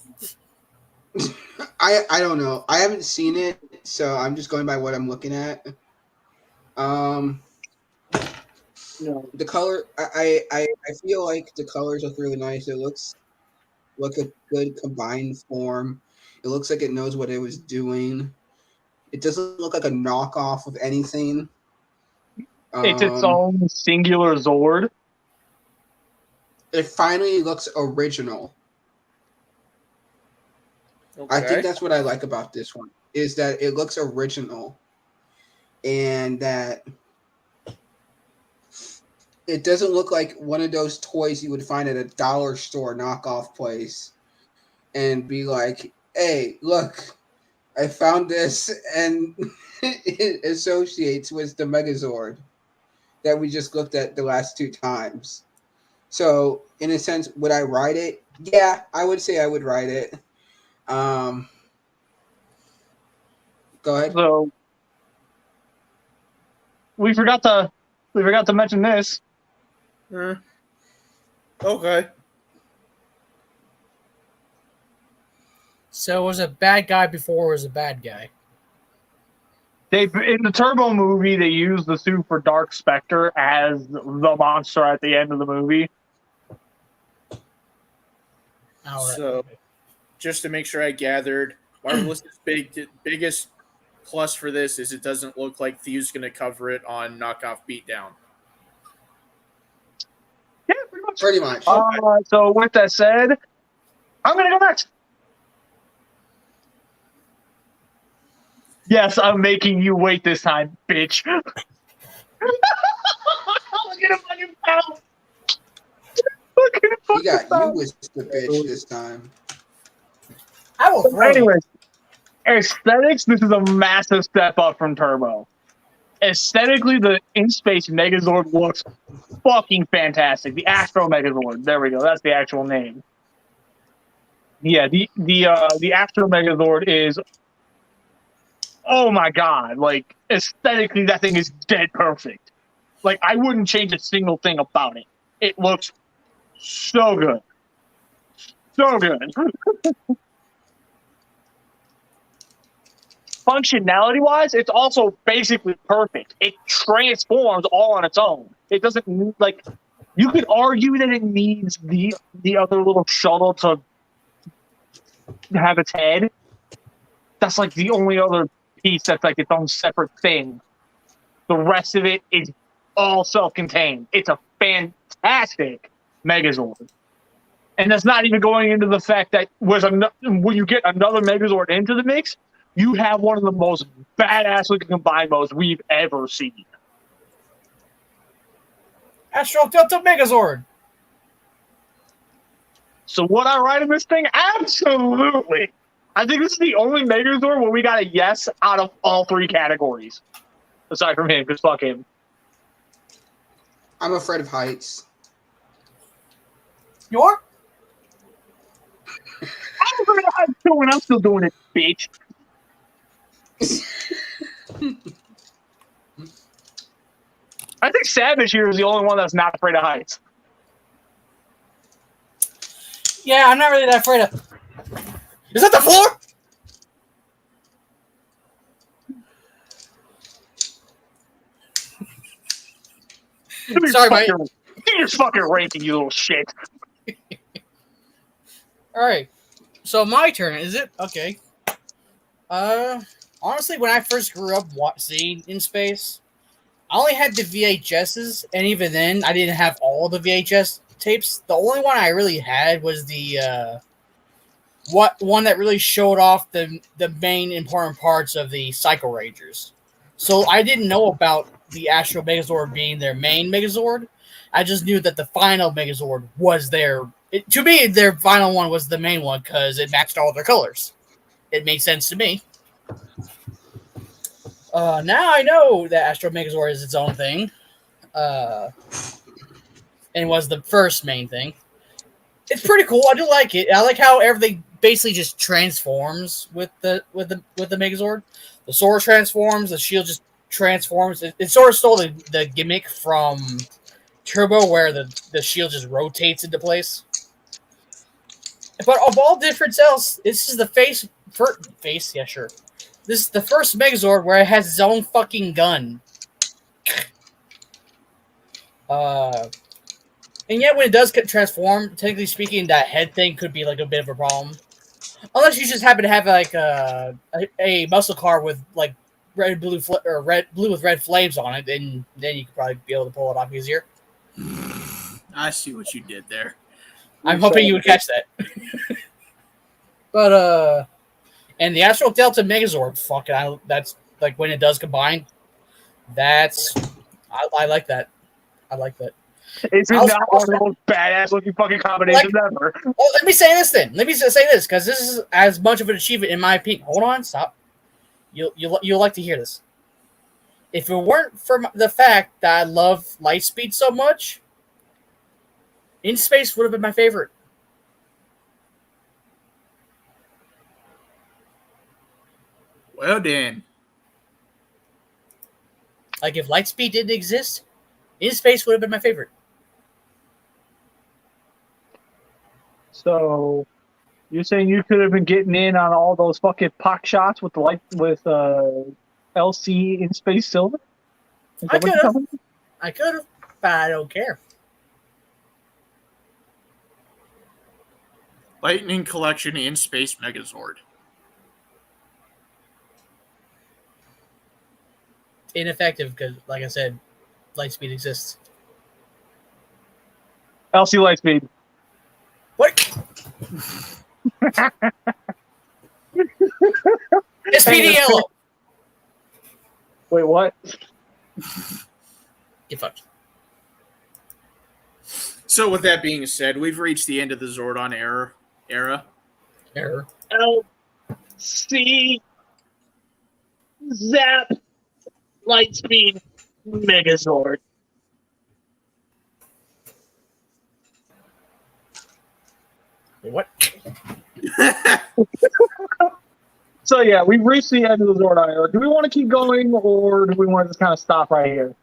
I don't know. I haven't seen it, so I'm just going by what I'm looking at. No. The color, I feel like the colors look really nice. It looks like a good combined form. It looks like it knows what it was doing. It doesn't look like a knockoff of anything. It's its own singular Zord. It finally looks original. Okay. I think that's what I like about this one, is that it looks original and that it doesn't look like one of those toys you would find at a dollar store knockoff place and be like, hey, look, I found this, and it associates with the Megazord that we just looked at the last two times. So, in a sense, would I ride it? Yeah, I would say I would ride it. Go ahead. So we forgot to mention this. Okay. So was a bad guy before was a bad guy. They in the Turbo movie they used the suit for Dark Spectre as the monster at the end of the movie. All right. So, just to make sure I gathered, Marvelous' biggest plus for this is it doesn't look like Theo's going to cover it on Knockoff Beatdown. Yeah, pretty much. Pretty much. So with that said, I'm gonna go next. Yes, I'm making you wait this time, bitch. Look at him fucking pound. Look at him He fucking got you pound. with the bitch this time. I will throw you. Anyways, aesthetics, this is a massive step up from Turbo. Aesthetically, the In-Space Megazord looks fucking fantastic. The Astro Megazord. There we go. That's the actual name. Yeah, the Astro Megazord is, oh my god, like aesthetically that thing is dead perfect. Like I wouldn't change a single thing about it. It looks so good. So good. Functionality wise, it's also basically perfect. It transforms all on its own. It doesn't need, like, you could argue that it needs the other little shuttle to have its head. That's like the only other piece that's like its own separate thing. The rest of it is all self-contained. It's a fantastic Megazord. And that's not even going into the fact that when you get another Megazord into the mix, you have one of the most badass looking combined modes we've ever seen. Astro Megazord. So would I ride in this thing? Absolutely. I think this is the only Megazord where we got a yes out of all three categories. Aside from him, because fuck him. I'm afraid of heights. You are? I'm afraid of heights too, and I'm still doing it, bitch. I think Savage here is the only one that's not afraid of heights. Yeah, I'm not really that afraid of. Is that the floor? Sorry, mate. Give your fucking ranking, you little shit. Alright. So my turn, is it? Okay. Honestly, when I first grew up seeing In Space, I only had the VHSs, and even then, I didn't have all the VHS tapes. The only one I really had was the one that really showed off the main important parts of the Psycho Rangers. So I didn't know about the Astro Megazord being their main Megazord. I just knew that the final Megazord was to me, their final one was the main one because it matched all their colors. It made sense to me. Now I know that Astro Megazord is its own thing, and was the first main thing. It's pretty cool. I do like it. I like how everything basically just transforms with the Megazord. The sword transforms. The shield just transforms. It sort of stole the gimmick from Turbo, where the shield just rotates into place. But of all difference else, this is the face. Yeah, sure. This is the first Megazord where it has its own fucking gun. And yet when it does transform, technically speaking, that head thing could be like a bit of a problem. Unless you just happen to have like a muscle car with like blue with red flames on it, then you could probably be able to pull it off easier. I see what you did there. I'm hoping you would catch that. But and the Astro Delta Megazord, that's like when it does combine. I like that. I like that. It's not one of the most badass looking fucking combinations ever. Well, let me say this then. Let me say this, because this is as much of an achievement in my opinion. Hold on, stop. You'll like to hear this. If it weren't for the fact that I love Lightspeed so much, In Space would have been my favorite. Well, Dan. Like, if Lightspeed didn't exist, In Space would have been my favorite. So, you're saying you could have been getting in on all those fucking pock shots with LC In Space Silver? I could have, but I don't care. Lightning Collection in Space Megazord. Ineffective because, like I said, Lightspeed exists. LC Lightspeed. What? It's PD Yellow. Wait, what? Get fucked. So, with that being said, we've reached the end of the Zordon era. Error. LC Zap Lightspeed Megazord. Wait, what? So yeah, we've reached the end of the Zordon era. Do we want to keep going, or do we want to just kind of stop right here?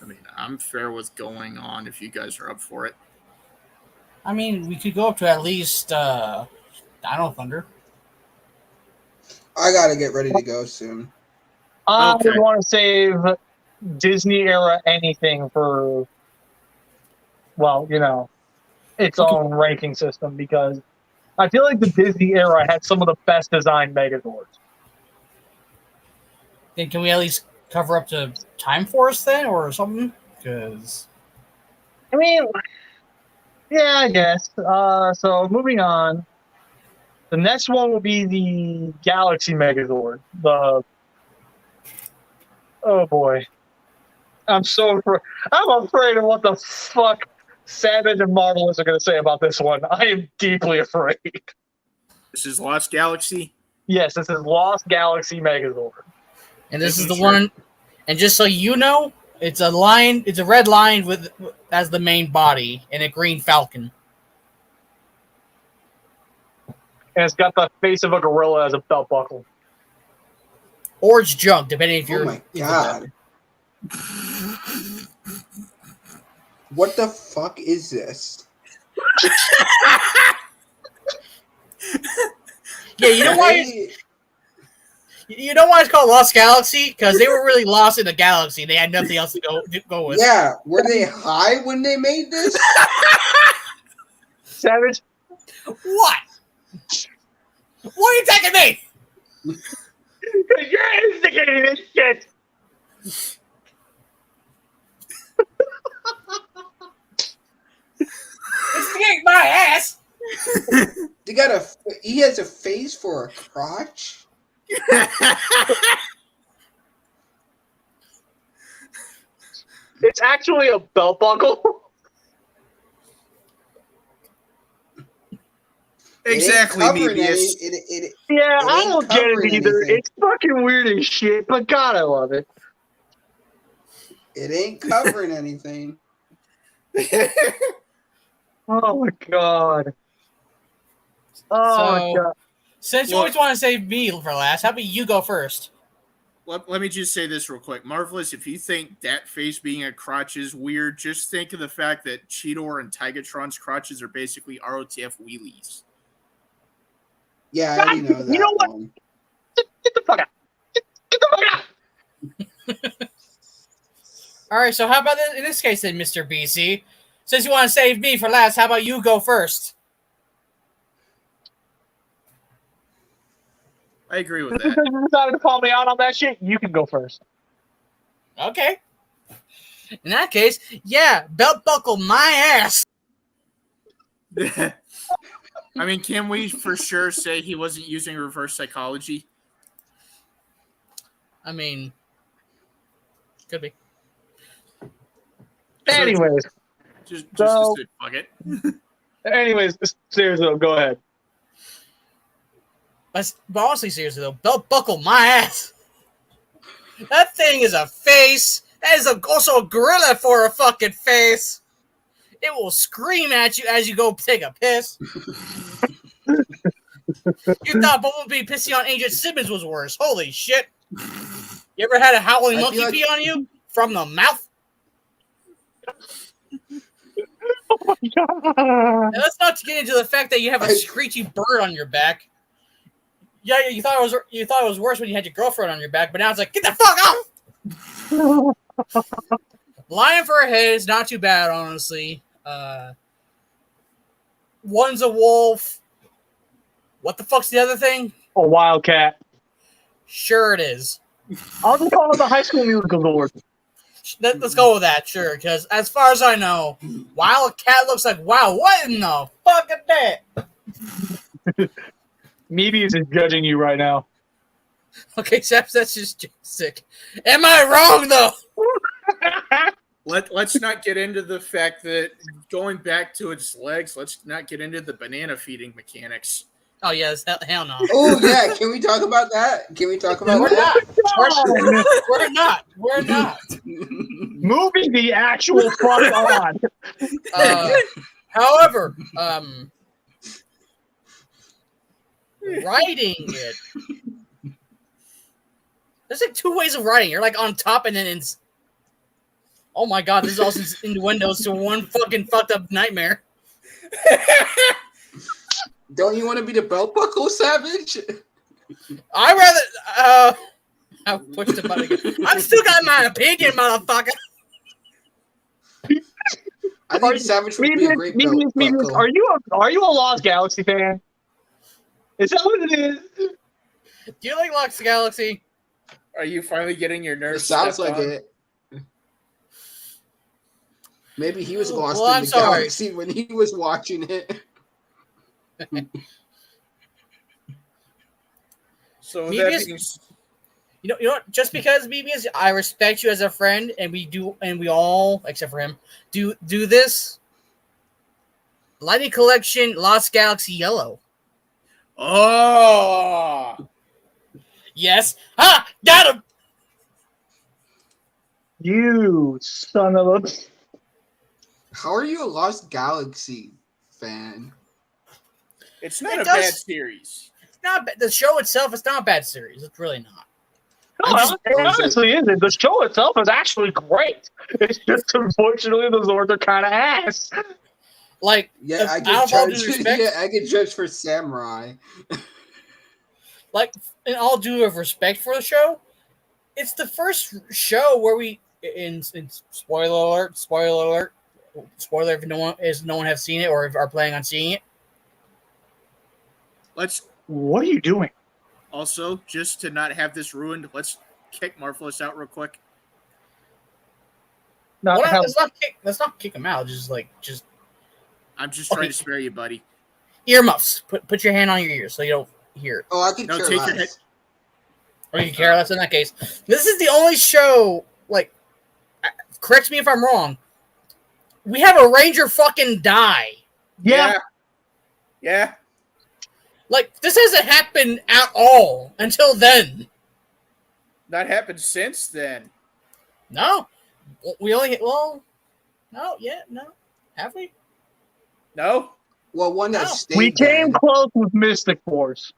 I mean, I'm fair with going on if you guys are up for it. I mean, we could go up to at least Dino Thunder. I gotta get ready to go soon. I Okay. would want to save Disney era anything for, well, its own ranking system, because I feel like the Disney era had some of the best designed Megazords. Then can we at least cover up to Time Force then, or something? Because I mean, yeah, I guess. So moving on, the next one will be the Galaxy Megazord. Oh boy, I'm afraid of what the fuck Savage and Marvelous are going to say about this one. I am deeply afraid. This is Lost Galaxy. Yes, this is Lost Galaxy Megazord. and this is Making the sure. one, And just so you know, it's a lion. It's a red lion with as the main body and a green falcon. And it's got the face of a gorilla as a belt buckle. Or it's junk, depending if you're. Oh my god. What the fuck is this? Yeah, you know why? You know why it's called Lost Galaxy? Because they were really lost in the galaxy. They had nothing else to go with. Yeah, were they high when they made this? Savage. What? What are you taking me? Because you're instigating this shit. Instigate my ass. He has a face for a crotch? It's actually a belt buckle. Exactly, Mebius. Yeah, I don't get it either. Anything. It's fucking weird as shit, but God, I love it. It ain't covering anything. Oh my God. Oh my God. Since you always want to save me for last, how about you go first? Let me just say this real quick. Marvelous, if you think that face being a crotch is weird, just think of the fact that Cheetor and Tigatron's crotches are basically ROTF wheelies. Yeah, I already know that. You know what? One. Get the fuck out. Get the fuck out. All right, so how about in this case then, Mr. BC? Since you want to save me for last, how about you go first? I agree with Because that. you decided to call me out on that shit, you can go first. Okay. In that case, yeah, belt buckle my ass. I mean, can we for sure say he wasn't using reverse psychology? I mean, could be. Anyways. Just So- to say, fuck it. Anyways, seriously, though, go ahead. But honestly, seriously though, belt buckle my ass. That thing is a face. That is also a gorilla for a fucking face. It will scream at you as you go take a piss. You thought Bumblebee pissing on Agent Simmons was worse. Holy shit. You ever had a howling I monkey feel like- pee on you? From the mouth? Oh my God. And let's not get into the fact that you have a screechy bird on your back. Yeah, you thought it was worse when you had your girlfriend on your back, but now it's like, get the fuck off! Lion for a head is not too bad, honestly. One's a wolf. What the fuck's the other thing? A wildcat. Sure it is. I'll just call it the High School Musical Zord. Let's go with that, sure. Because as far as I know, Wildcat looks like, wow, what in the fuck is that? Mebius is judging you right now. Okay, Saps, that's just sick. Am I wrong, though? Let's not get into the fact that going back to its legs, let's not get into the banana feeding mechanics. Oh, yes, hell no. Oh yeah, can we talk about that? Can we talk about We're that? not. We're not. We're not. Moving the actual fuck on. However, writing it. There's like two ways of writing. You're like on top and then it's. Oh my god, this is also innuendos to one fucking fucked up nightmare. Don't you want to be the belt buckle, Savage? I rather. I pushed the button again. I've still got my opinion, motherfucker. I think Savage would be a great belt buckle. Are you a Lost Galaxy fan? Is that what it is? Do you like Lost Galaxy? Are you finally getting your It nerves? sounds stepped like on? it. Maybe he was lost Well, in I'm the sorry. galaxy when he was watching it. So Maybe that it's- being You know what? Just because BBS, I respect you as a friend, and we all, except for him, do this. Lightning Collection, Lost Galaxy Yellow. oh, Yes. Ha! Got him! You son of a... How are you a Lost Galaxy fan? It's not It a does- bad series. It's not the show itself. It's not a bad series. It's really not. No, it honestly isn't. The show itself is actually great. It's just unfortunately the Zords are kind of ass. Like, Yeah, I out get of all due judged. respect, Yeah, I get judged for Samurai. like in all due of respect for the show, it's the first show where we in spoiler alert if no one have seen it or are planning on seeing it. Let's What are you doing? also, just to not have this ruined, let's kick Marvelous out real quick. Not Well, how- let's not kick him out. Just I'm just trying to spare you, buddy. earmuffs. Put your hand on your ears so you don't hear it. Oh, I could No, care take your less. Or you care less in that case. This is the only show, like, correct me if I'm wrong. We have a Ranger fucking die. Yeah. Yeah. Like, this hasn't happened at all until then. Not happened since then. No. We only, well, no, yeah, no. Have we? No? Well, one that No. stayed We came dead. close with Mystic Force.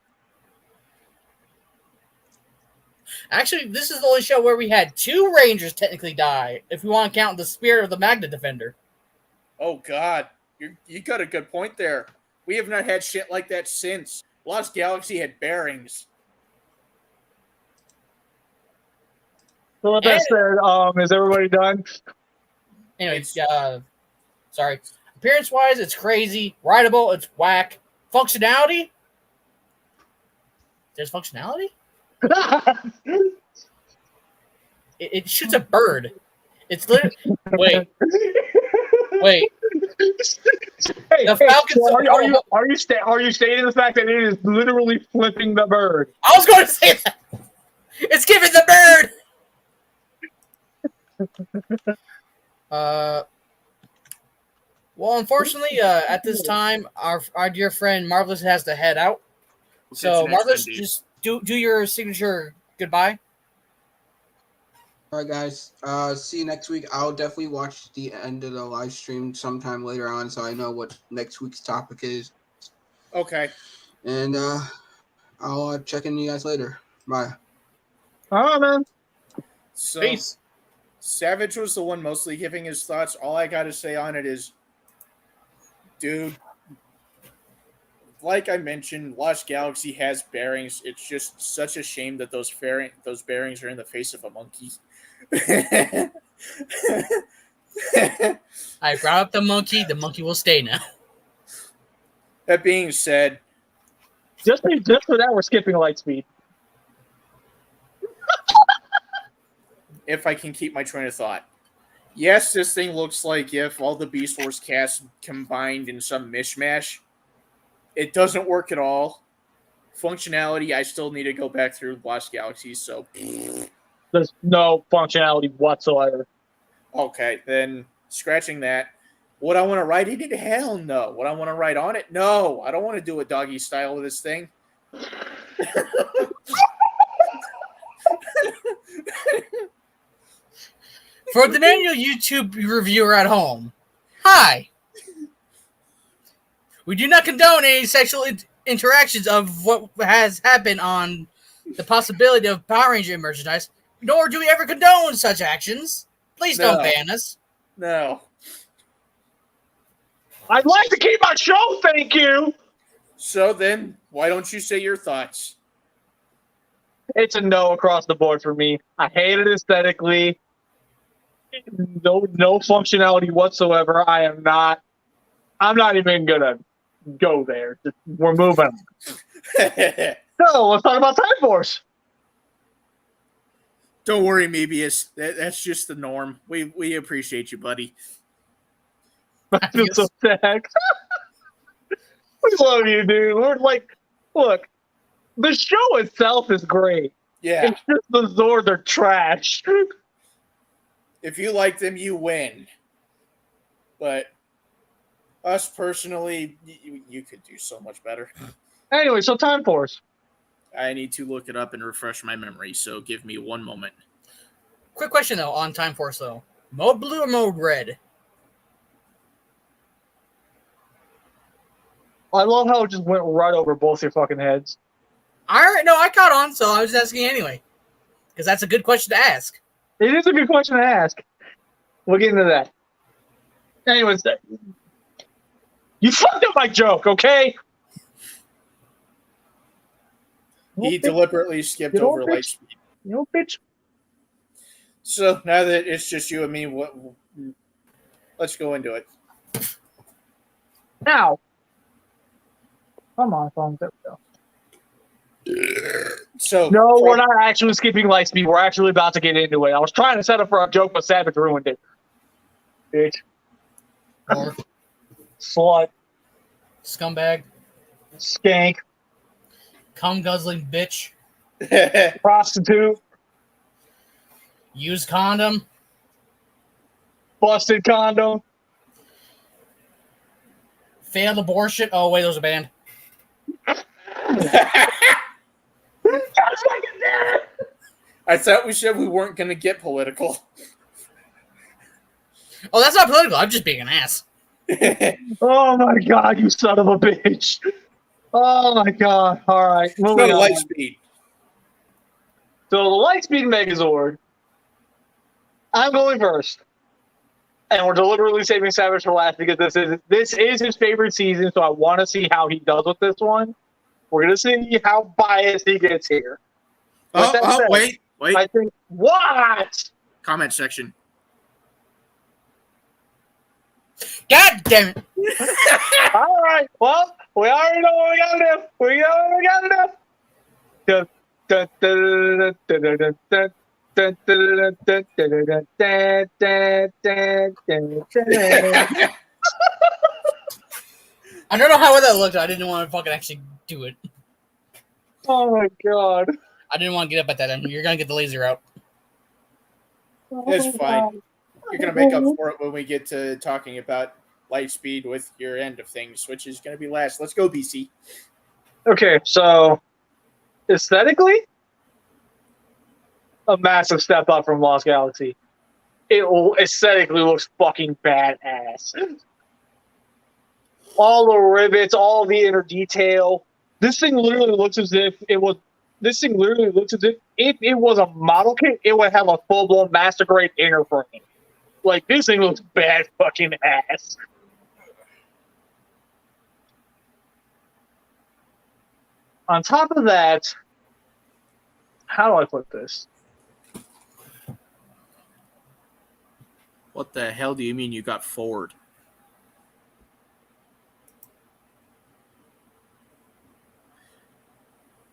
Actually, this is the only show where we had 2 Rangers technically die, if we want to count the Spirit of the Magna Defender. Oh, God. You got a good point there. We have not had shit like that since. Lost Galaxy had bearings. So with that said, is everybody done? Anyways, sorry. Appearance-wise, it's crazy. Rideable, it's whack. Functionality? There's functionality? It shoots a bird. It's literally... Wait. Hey, The hey, Falcons- so are you stating the fact that it is literally flipping the bird? I was going to say that. It's giving the bird. Well, unfortunately, at this time, our dear friend Marvelous has to head out. We'll catch So, you next Marvelous, time, dude. just do your signature goodbye. All right, guys. See you next week. I'll definitely watch the end of the live stream sometime later on, so I know what next week's topic is. Okay. And I'll check in you guys later. Bye. All right, man. So, Peace. Savage was the one mostly giving his thoughts. All I got to say on it is, dude, like I mentioned, Lost Galaxy has bearings. It's just such a shame that those bearings are in the face of a monkey. I brought up the monkey. The monkey will stay now. That being said, Just for that, we're skipping Lightspeed. if I can keep my train of thought. Yes, this thing looks like if all the Beast Wars cast combined in some mishmash. It doesn't work at all. Functionality, I still need to go back through Lost Galaxies, so... There's no functionality whatsoever. Okay, then scratching that. Would I want to write it in? Hell no. Would I want to write on it? No. I don't want to do a doggy style with this thing. For the manual YouTube reviewer at home, hi. We do not condone any sexual interactions of what has happened on the possibility of Power Ranger merchandise, nor do we ever condone such actions. Please don't No. ban us. No. I'd like to keep my show, thank you. So then, why don't you say your thoughts? It's a no across the board for me. I hate it aesthetically. No functionality whatsoever. I'm not even gonna go there. We're moving on. So let's talk about Time Force. Don't worry, Mebius. That's just the norm. We appreciate you, buddy. I feel so sad. We love you, dude. We're like, look, the show itself is great. Yeah. It's just the Zords are trash. If you like them, you win. But us personally, you could do so much better. Anyway, so Time Force. I need to look it up and refresh my memory, so give me one moment. Quick question though on Time Force though. Mode blue or mode red? I love how it just went right over both your fucking heads. Alright, no, I caught on, so I was asking anyway. Because that's a good question to ask. It is a good question to ask. We'll get into that. Anyways, you fucked up my joke, okay? He deliberately skipped over light speed. You know, bitch. So now that it's just you and me, let's go into it. Now. Come on, phone. There we go. So no, we're not actually skipping Lightspeed. We're actually about to get into it. I was trying to set up for a joke, but Savage ruined it. Bitch. Or Slut. scumbag. Skank. Cum guzzling bitch. Prostitute. Used condom. Busted condom. Failed abortion. Oh wait, those are banned. I thought we said we weren't going to get political. Oh, that's not political. I'm just being an ass. Oh my god, you son of a bitch. Oh my god. Alright. Moving on. Light speed. So the Lightspeed Megazord. I'm going first. And we're deliberately saving Savage for last because this is his favorite season, so I want to see how he does with this one. We're going to see how biased he gets here. Wait. I think, what? Comment section. God damn it. All right. Well, we already know what we got to do. We know what we got to do. I don't know how that looked. I didn't want to fucking actually do it. Oh my god. I didn't want to get up at that end. You're going to get the laser out. It's fine. You're going to make up for it when we get to talking about Lightspeed with your end of things, which is going to be last. Let's go, BC. Okay, so aesthetically, a massive step up from Lost Galaxy. It aesthetically looks fucking badass. All the rivets, all the inner detail. This thing literally looks as if it was. This thing literally looks as if it was a model kit, it would have a full-blown master grade inner frame. Like, this thing looks bad fucking ass. On top of that, how do I put this? What the hell do you mean you got forward?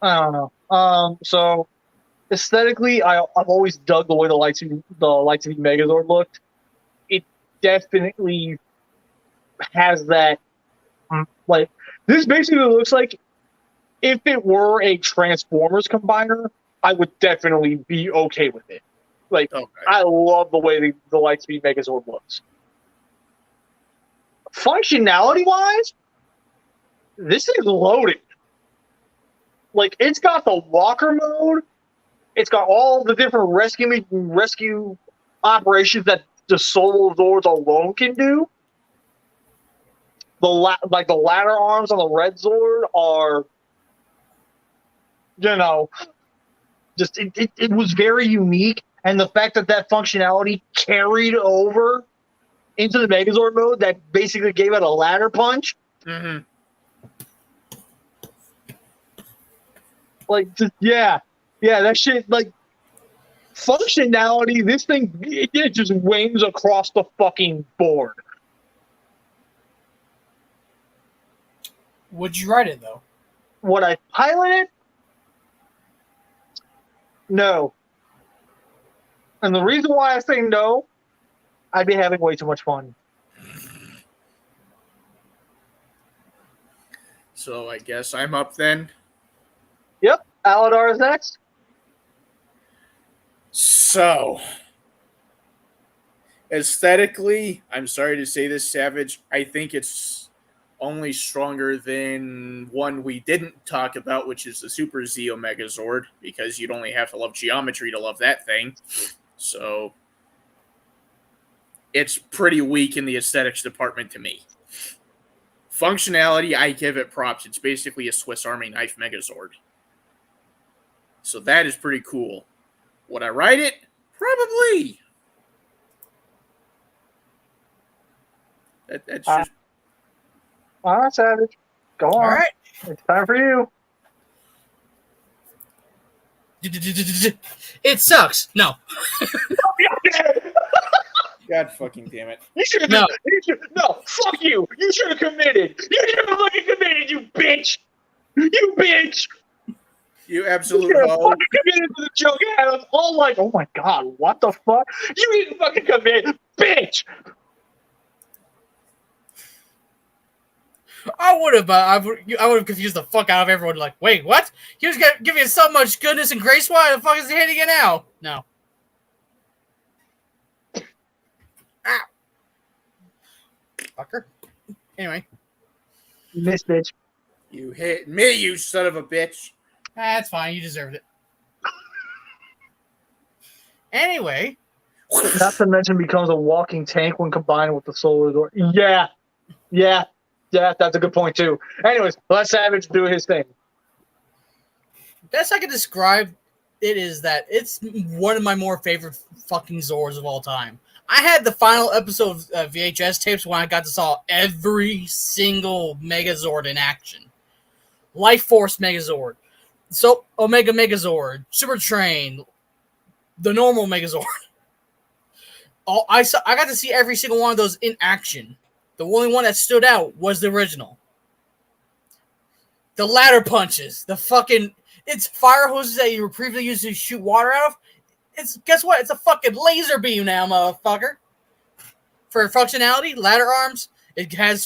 I don't know. So aesthetically, I've always dug the way the Lightspeed Megazord looked. It definitely has that, like, this basically looks like if it were a Transformers combiner, I would definitely be okay with it. Like, okay. I love the way the Lightspeed Megazord looks. Functionality-wise, this thing's loaded. Like, it's got the walker mode. It's got all the different rescue operations that the solo Zords alone can do. The ladder arms on the Red Zord are, you know, just it was very unique, and the fact that functionality carried over into the Megazord mode, that basically gave it a ladder punch. Mm-hmm. Like, just, yeah, that shit, like, functionality, this thing, it just wings across the fucking board. Would you write it, though? Would I pilot it? No. And the reason why I say no, I'd be having way too much fun. So I guess I'm up then. Yep, Aladar is next. So, aesthetically, I'm sorry to say this, Savage, I think it's only stronger than one we didn't talk about, which is the Super Zeo Megazord, because you'd only have to love geometry to love that thing. So it's pretty weak in the aesthetics department to me. Functionality, I give it props. It's basically a Swiss Army knife Megazord. So that is pretty cool. Would I ride it? Probably. That's just... All right, Savage. Go on. All right. It's time for you. It sucks. No. God fucking damn it. You should have No. No, fuck you. You should have committed. You should have fucking committed, you bitch. You bitch. You You absolute should have hoe. fucking committed to the joke. And I was all like, oh my god, what the fuck? You didn't fucking commit, bitch. I would have, I would have confused the fuck out of everyone. Like, wait, what? He was giving us so much goodness and grace. Why the fuck is he hitting it now? No. Ow. Fucker. Anyway. Miss bitch. You hit me, you son of a bitch. That's fine. You deserved it. Anyway. Not to mention becomes a walking tank when combined with the solar door. Yeah, that's a good point too. Anyways, let Savage do his thing. Best I can describe it is that it's one of my more favorite fucking Zords of all time. I had the final episode of VHS tapes when I got to saw every single Megazord in action. Life Force Megazord, so Omega Megazord, Super Train, the normal Megazord. I got to see every single one of those in action. The only one that stood out was the original. The ladder punches, it's fire hoses that you were previously used to shoot water out of. Guess what? It's a fucking laser beam now, motherfucker. For functionality, ladder arms, it can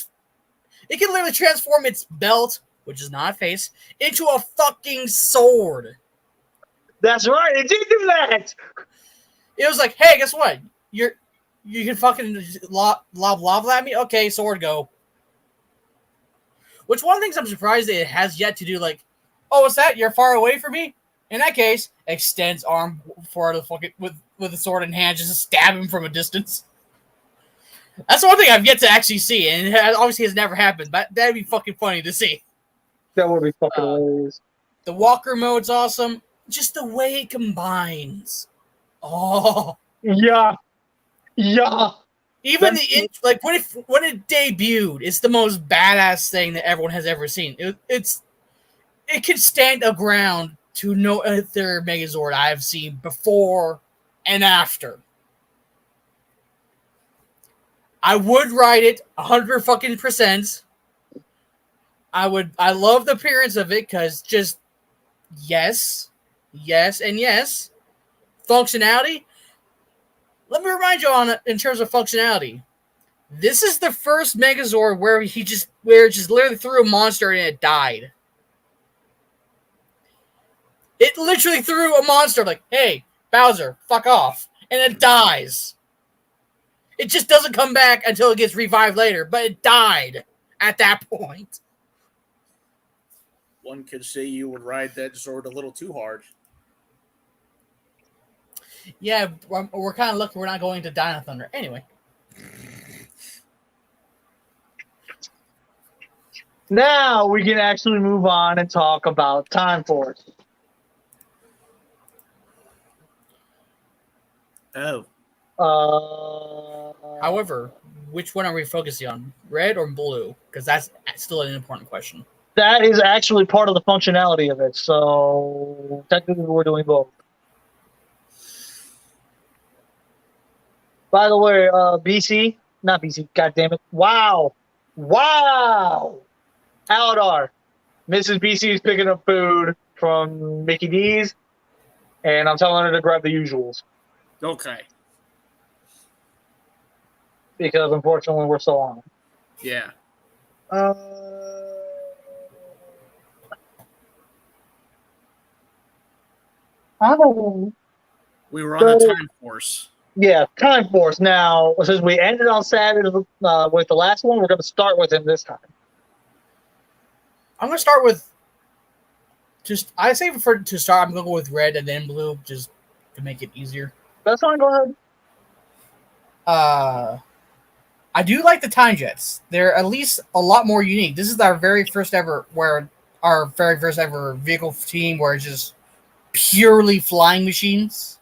literally transform its belt, which is not a face, into a fucking sword. That's right, it did do that. It was like, hey, guess what? You can fucking lob lava at me? Okay, sword go. Which one of the things I'm surprised that it has yet to do, like, oh, what's that? You're far away from me? In that case, extends arm for the fucking with the sword in hand, just to stab him from a distance. That's the one thing I've yet to actually see, and it obviously has never happened, but that'd be fucking funny to see. That would be fucking hilarious. The walker mode's awesome. Just the way it combines. Oh. Yeah. Even when it debuted, it's the most badass thing that everyone has ever seen. It can stand a ground to no other Megazord I have seen before and after. I would ride it 100%. I love the appearance of it because just yes, and yes. Functionality. Let me remind you in terms of functionality. This is the first Megazord where it just literally threw a monster and it died. It literally threw a monster like, hey, Bowser, fuck off. And it dies. It just doesn't come back until it gets revived later, but it died at that point. One could say you would ride that Zord a little too hard. Yeah, we're kind of lucky we're not going to Dino Thunder. Anyway. Now we can actually move on and talk about Time Force. Oh. However, which one are we focusing on? Red or blue? Because that's still an important question. That is actually part of the functionality of it. So technically we're doing both. By the way, not BC, God damn it. Wow. Aladar. Mrs. BC is picking up food from Mickey D's, and I'm telling her to grab the usuals. Okay. Because unfortunately we're still on. Yeah. We were on the Time Force. Yeah, Time Force. Now, since we ended on Saturday with the last one, we're going to start with him this time. I'm going to start with to start, I'm going to go with red and then blue, just to make it easier. That's fine. Go ahead. I do like the time jets. They're at least a lot more unique. This is our very first ever vehicle team where it's just purely flying machines.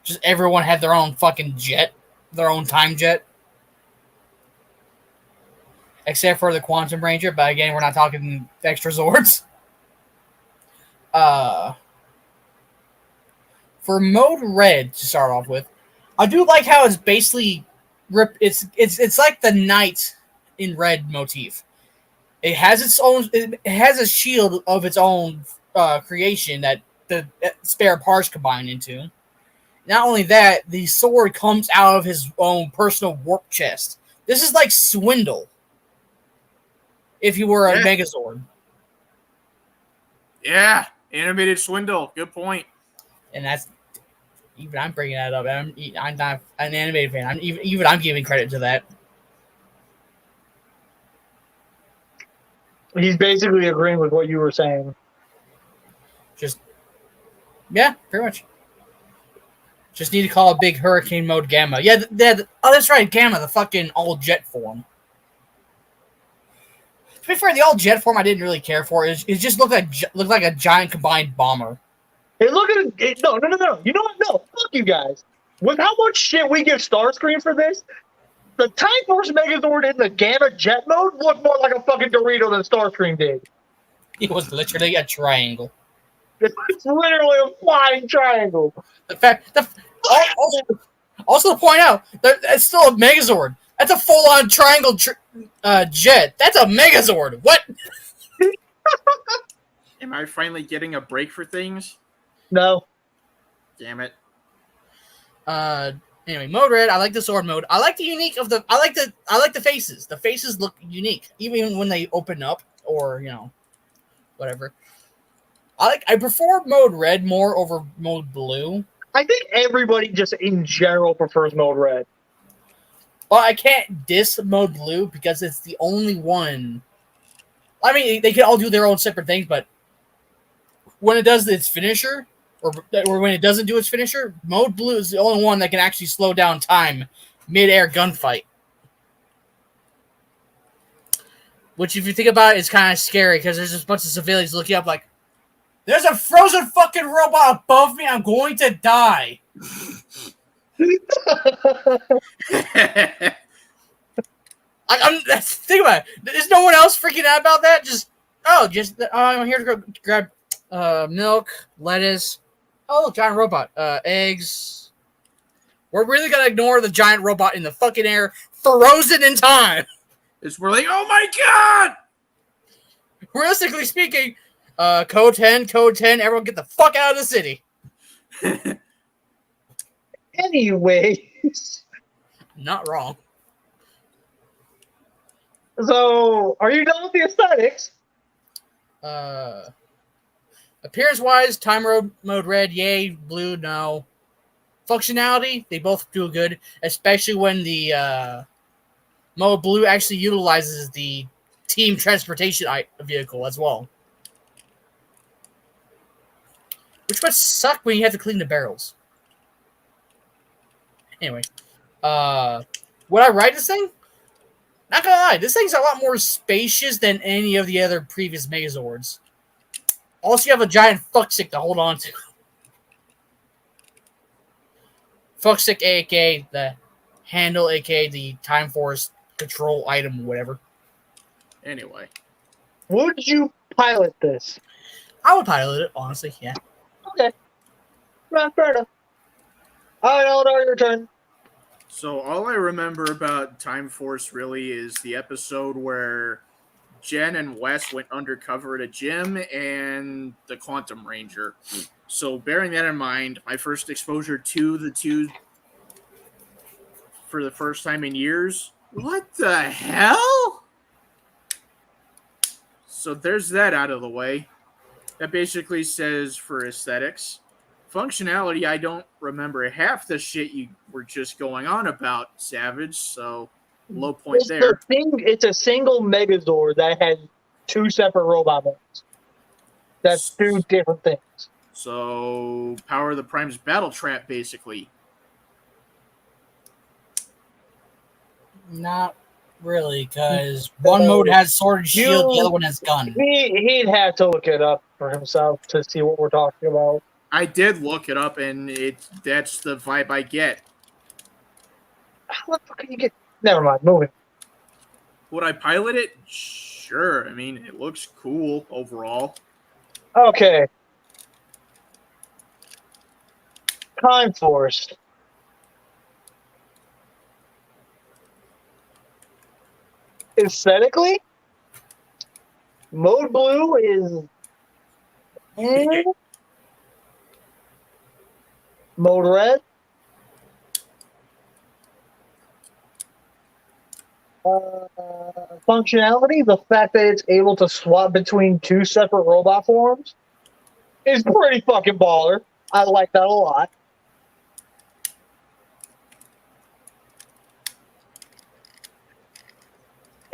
Just everyone had their own fucking jet, their own time jet. Except for the Quantum Ranger, but again, we're not talking extra Zords. For Mode Red to start off with, I do like how it's basically it's like the knight in Red motif. It has its own. It has a shield of its own creation that the spare parts combine into. Not only that, the sword comes out of his own personal warp chest. This is like Swindle. If you were a Megazord. Yeah, animated Swindle. Good point. And that's even I'm bringing that up. I'm not an animated fan. I'm giving credit to that. He's basically agreeing with what you were saying. Yeah, pretty much. Just need to call a big Hurricane Mode Gamma. Yeah, that's right, Gamma, the fucking all jet form. To be fair, the all jet form I didn't really care for. It just looked like a giant combined bomber. Hey, look at it. No. You know what? No, fuck you guys. With how much shit we give Starscream for this, the Time Force Megazord in the Gamma Jet mode looked more like a fucking Dorito than Starscream did. It was literally a triangle. It's literally a flying triangle. Also to point out, that's still a Megazord. That's a full-on triangle jet. That's a Megazord. What? Am I finally getting a break for things? No. Damn it. Anyway, Mode Red. I like the sword mode. I like the unique of the. I like the faces. The faces look unique, even when they open up or whatever. I prefer Mode Red more over Mode Blue. I think everybody just in general prefers Mode Red. But I can't diss Mode Blue because it's the only one. I mean, they can all do their own separate things, but when it does its finisher, or when it doesn't do its finisher, Mode Blue is the only one that can actually slow down time mid-air gunfight. Which, if you think about it, is kind of scary because there's just a bunch of civilians looking up like, there's a frozen fucking robot above me. I'm going to die. Think about it. There's no one else freaking out about that. I'm here to go grab milk, lettuce. Oh, giant robot. Eggs. We're really gonna ignore the giant robot in the fucking air, frozen in time. We're like, oh my god! Realistically speaking, code 10, everyone get the fuck out of the city. Anyways. Not wrong. So, are you done with the aesthetics? Appearance-wise, Mode Red, yay. Blue, no. Functionality, they both do good, especially when the Mode Blue actually utilizes the team transportation vehicle as well. Which must suck when you have to clean the barrels. Anyway, would I ride this thing? Not gonna lie, this thing's a lot more spacious than any of the other previous Megazords. Also, you have a giant fuckstick to hold on to. Fuckstick, aka the handle, aka the Time Force control item, whatever. Anyway. Would you pilot this? I would pilot it, honestly, yeah. Okay. Well, fair enough. All right, Eldar, your turn. So all I remember about Time Force really is the episode where Jen and Wes went undercover at a gym and the Quantum Ranger. So bearing that in mind, my first exposure to the two for the first time in years. What the hell? So there's that out of the way. That basically says for aesthetics. Functionality, I don't remember half the shit you were just going on about, Savage, so low point there. It's a single Megazord that has two separate robot modes. That's two different things. So, Power of the Prime's battle trap, basically. Not really, because one mode has sword and shield, the other one has gun. He'd have to look it up for himself to see what we're talking about. I did look it up, and that's the vibe I get. How the fuck can you get? Never mind. Moving. Would I pilot it? Sure. I mean, it looks cool overall. Okay. Time Force. Aesthetically, Mode Blue is Mode Red. Functionality, the fact that it's able to swap between two separate robot forms is pretty fucking baller. I like that a lot.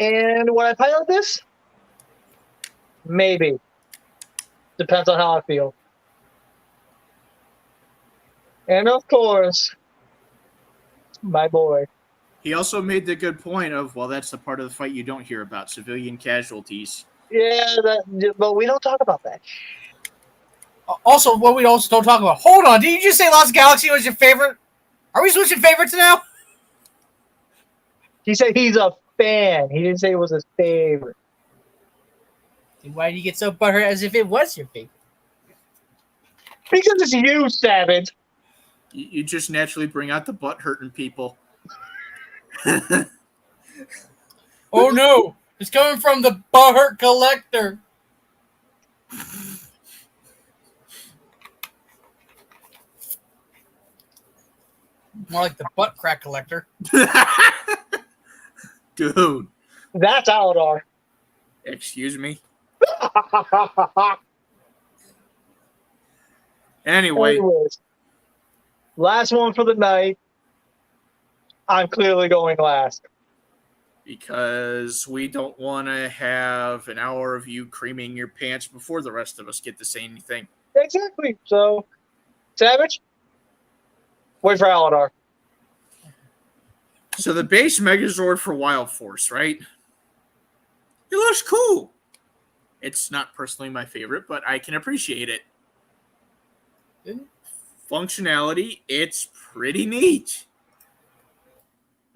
And when I pilot this, maybe. Depends on how I feel. And of course, my boy. He also made the good point of, well, that's the part of the fight you don't hear about, civilian casualties. Yeah, but we don't talk about that. Also, what we also don't talk about. Hold on, did you just say Lost Galaxy was your favorite? Are we switching favorites now? He said he's a fan. He didn't say it was his favorite. Then why do you get so butthurt as if it was your favorite? Because it's you, Savage. You just naturally bring out the butt-hurting people. Oh no, it's coming from the butthurt collector. More like the butt crack collector. Dude. That's Aladar. Excuse me. Anyway. Anyways, last one for the night. I'm clearly going last. Because we don't want to have an hour of you creaming your pants before the rest of us get to say anything. Exactly. So, Savage, wait for Aladar. So the base Megazord for Wild Force, right? It looks cool. It's not personally my favorite, but I can appreciate it. Functionality, it's pretty neat.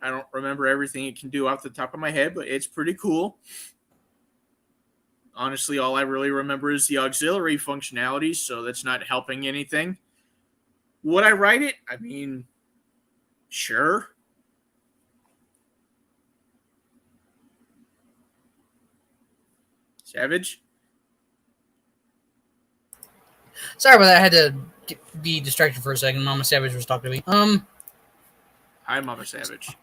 I don't remember everything it can do off the top of my head, but it's pretty cool. Honestly, all I really remember is the auxiliary functionality, so that's not helping anything. Would I write it? I mean, sure. Savage? Sorry about that. I had to be distracted for a second. Mama Savage was talking to me. Hi, Mama Savage.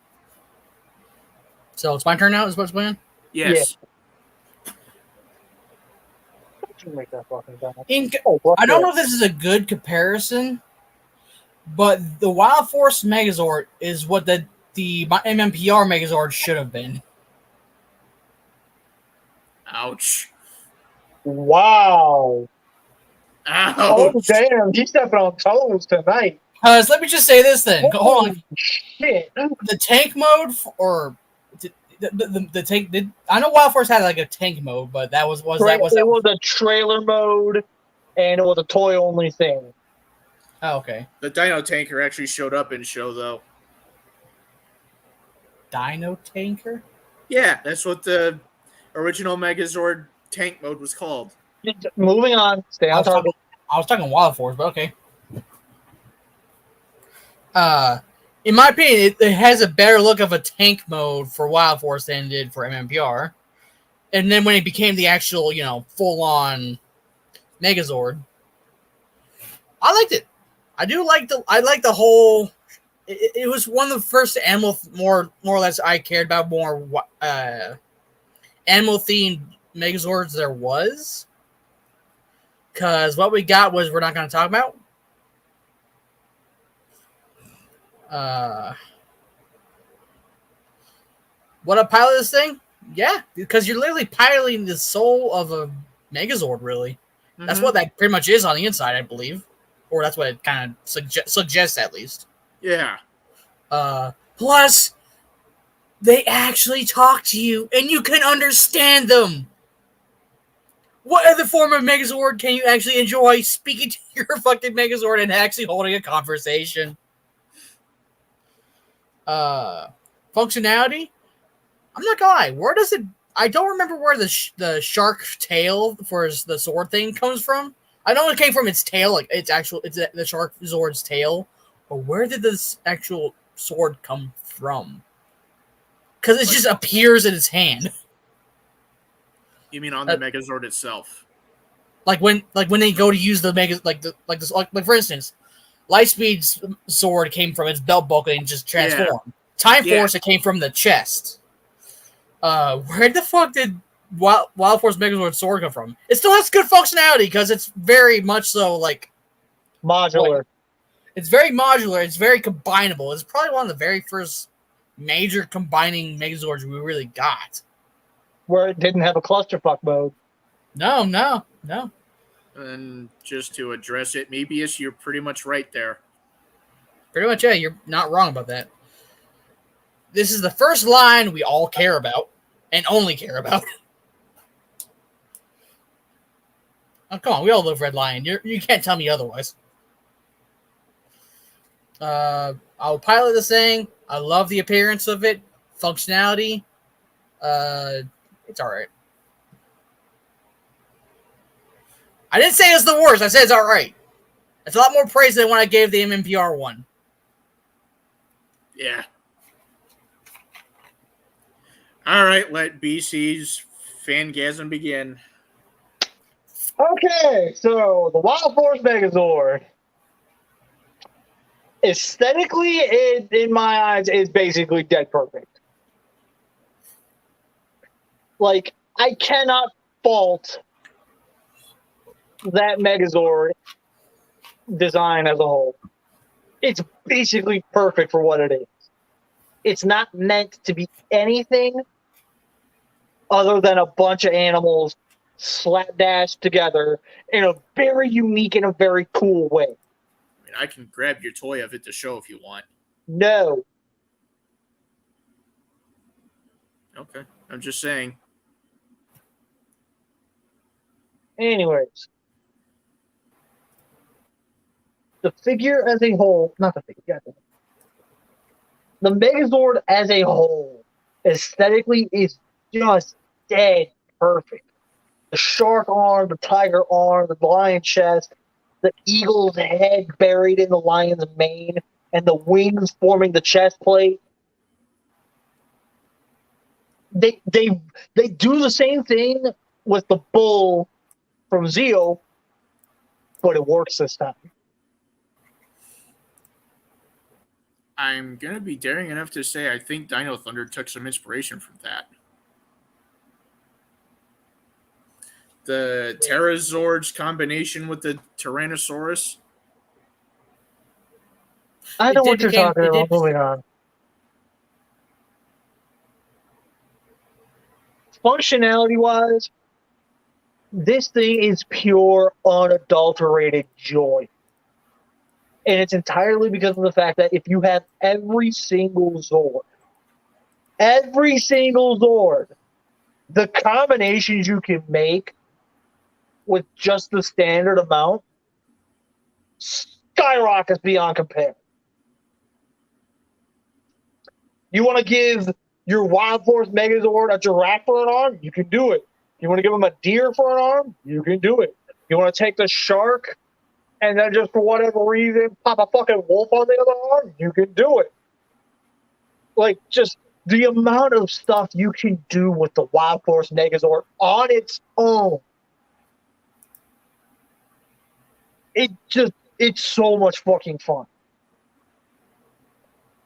So it's my turn now. Is what's going on? Yes. Make that fucking sound. I don't know if this is a good comparison, but the Wild Force Megazord is what the MMPR Megazord should have been. Ouch. Wow. Ouch. Oh, damn. He's stepping on toes tonight. Because let me just say this then. Hold on. Shit. The tank mode, or the tank. I know Wild Force had like a tank mode, but that was It was a trailer mode, and it was a toy only thing. Oh, okay. The Dino Tanker actually showed up in show, though. Dino Tanker? Yeah, that's what the original Megazord tank mode was called. Moving on. Stay on target. I was talking Wild Force, but okay. In my opinion, it has a better look of a tank mode for Wild Force than it did for MMPR. And then when it became the actual, full-on Megazord, I liked it. I like the whole. It was one of the first animal, more or less, I cared about more animal-themed Megazords there was. Because what we got was we're not going to talk about. What a pilot this thing? Yeah, because you're literally piloting the soul of a Megazord, really. That's what that pretty much is on the inside, I believe. Or that's what it kind of suggests, at least. Yeah. Plus, they actually talk to you, and you can understand them. What other form of Megazord can you actually enjoy speaking to your fucking Megazord and actually holding a conversation? Functionality? I'm not gonna lie. Where does it? I don't remember where the shark tail for the sword thing comes from. I know it came from its tail, like it's the shark Zord's tail. But where did this actual sword come from? Because it just appears in its hand. You mean on the Megazord itself? Like when they go to use the Mega, like for instance, Lightspeed's sword came from its belt buckle and just transformed. Yeah. Time Force, it came from the chest. Where the fuck did Wild Force Megazord sword come from? It still has good functionality because it's very much so like modular. Like, it's very modular. It's very combinable. It's probably one of the very first major combining Megazords we really got. Where it didn't have a clusterfuck mode. No. And just to address it, Mebius, you're pretty much right there. Pretty much, yeah. You're not wrong about that. This is the first line we all care about and only care about. Oh, come on. We all love Red Lion. You can't tell me otherwise. I'll pilot this thing. I love the appearance of it. Functionality. It's all right. I didn't say it's the worst. I said it's all right. It's a lot more praise than when I gave the MMPR one. Yeah. All right, let BC's fangasm begin. Okay, so the Wild Force Megazord. Aesthetically, in my eyes, is basically dead perfect. Like, I cannot fault that Megazord design as a whole. It's basically perfect for what it is. It's not meant to be anything other than a bunch of animals slapdashed together in a very unique and a very cool way. I mean, I can grab your toy of it to show if you want. No. Okay, I'm just saying. Anyways. The figure as a whole, not the figure, the Megazord as a whole, aesthetically, is just dead perfect. The shark arm, the tiger arm, the lion chest, the eagle's head buried in the lion's mane, and the wings forming the chest plate. They do the same thing with the bull from Zeo, but it works this time. I'm going to be daring enough to say I think Dino Thunder took some inspiration from that. The Terrazord's combination with the Tyrannosaurus. I know what you're talking about. Moving on. Functionality-wise, this thing is pure, unadulterated joy. And it's entirely because of the fact that if you have every single Zord, the combinations you can make with just the standard amount skyrockets beyond compare. You want to give your Wild Force Megazord a giraffe for an arm? You can do it. You want to give him a deer for an arm? You can do it. You want to take the shark and then just for whatever reason pop a fucking wolf on the other arm? You can do it. Like, just the amount of stuff you can do with the Wild Force Megazord on its own. It's so much fucking fun.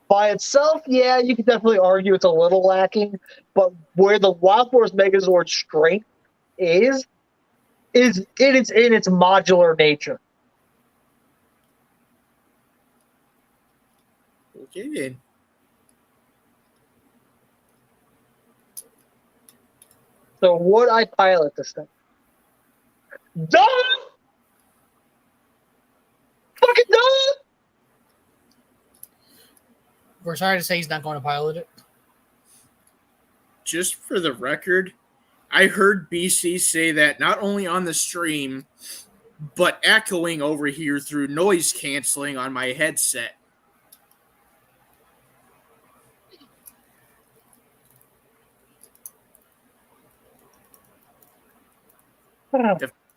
By itself, yeah, you could definitely argue it's a little lacking, but where the Wild Force Megazord's strength is in its modular nature. Okay, then. So would I pilot this thing? Done! We're sorry to say he's not going to pilot it. Just for the record, I heard BC say that not only on the stream, but echoing over here through noise canceling on my headset.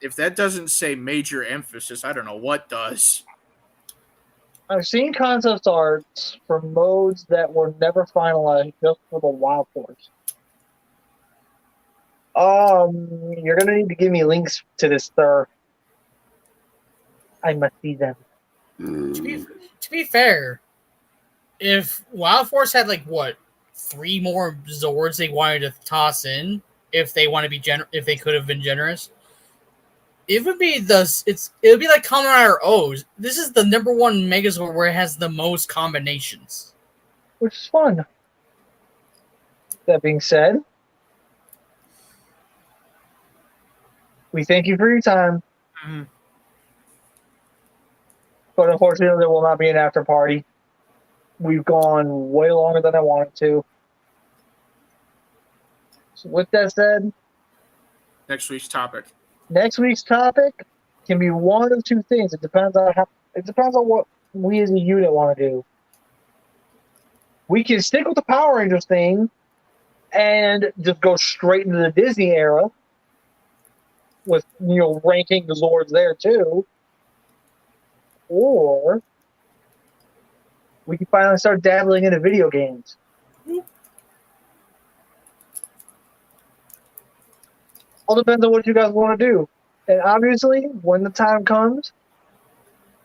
If that doesn't say major emphasis, I don't know what does. I've seen concept arts for modes that were never finalized just for the Wild Force. You're gonna need to give me links to this, sir. I must see them. To be fair, if Wild Force had 3 more Zords they wanted to toss in, if they want to be if they could have been generous, it would be like Kamen Rider O's. This is the number 1 Megazord where it has the most combinations, Which is fun. That being said, we thank you for your time. Mm-hmm. But unfortunately, there will not be an after party. We've gone way longer than I wanted to. So with that said, Next week's topic can be one of 2 things. It depends on what we as a unit want to do. We can stick with the Power Rangers thing and just go straight into the Disney era with ranking the Zords there too. Or we can finally start dabbling into video games. All depends on what you guys want to do. And obviously, when the time comes,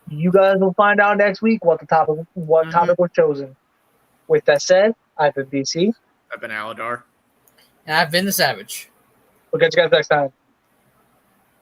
you guys will find out next week what topic was chosen. With that said, I've been BC. I've been Aladar. and I've been the Savage. We'll catch you guys next time.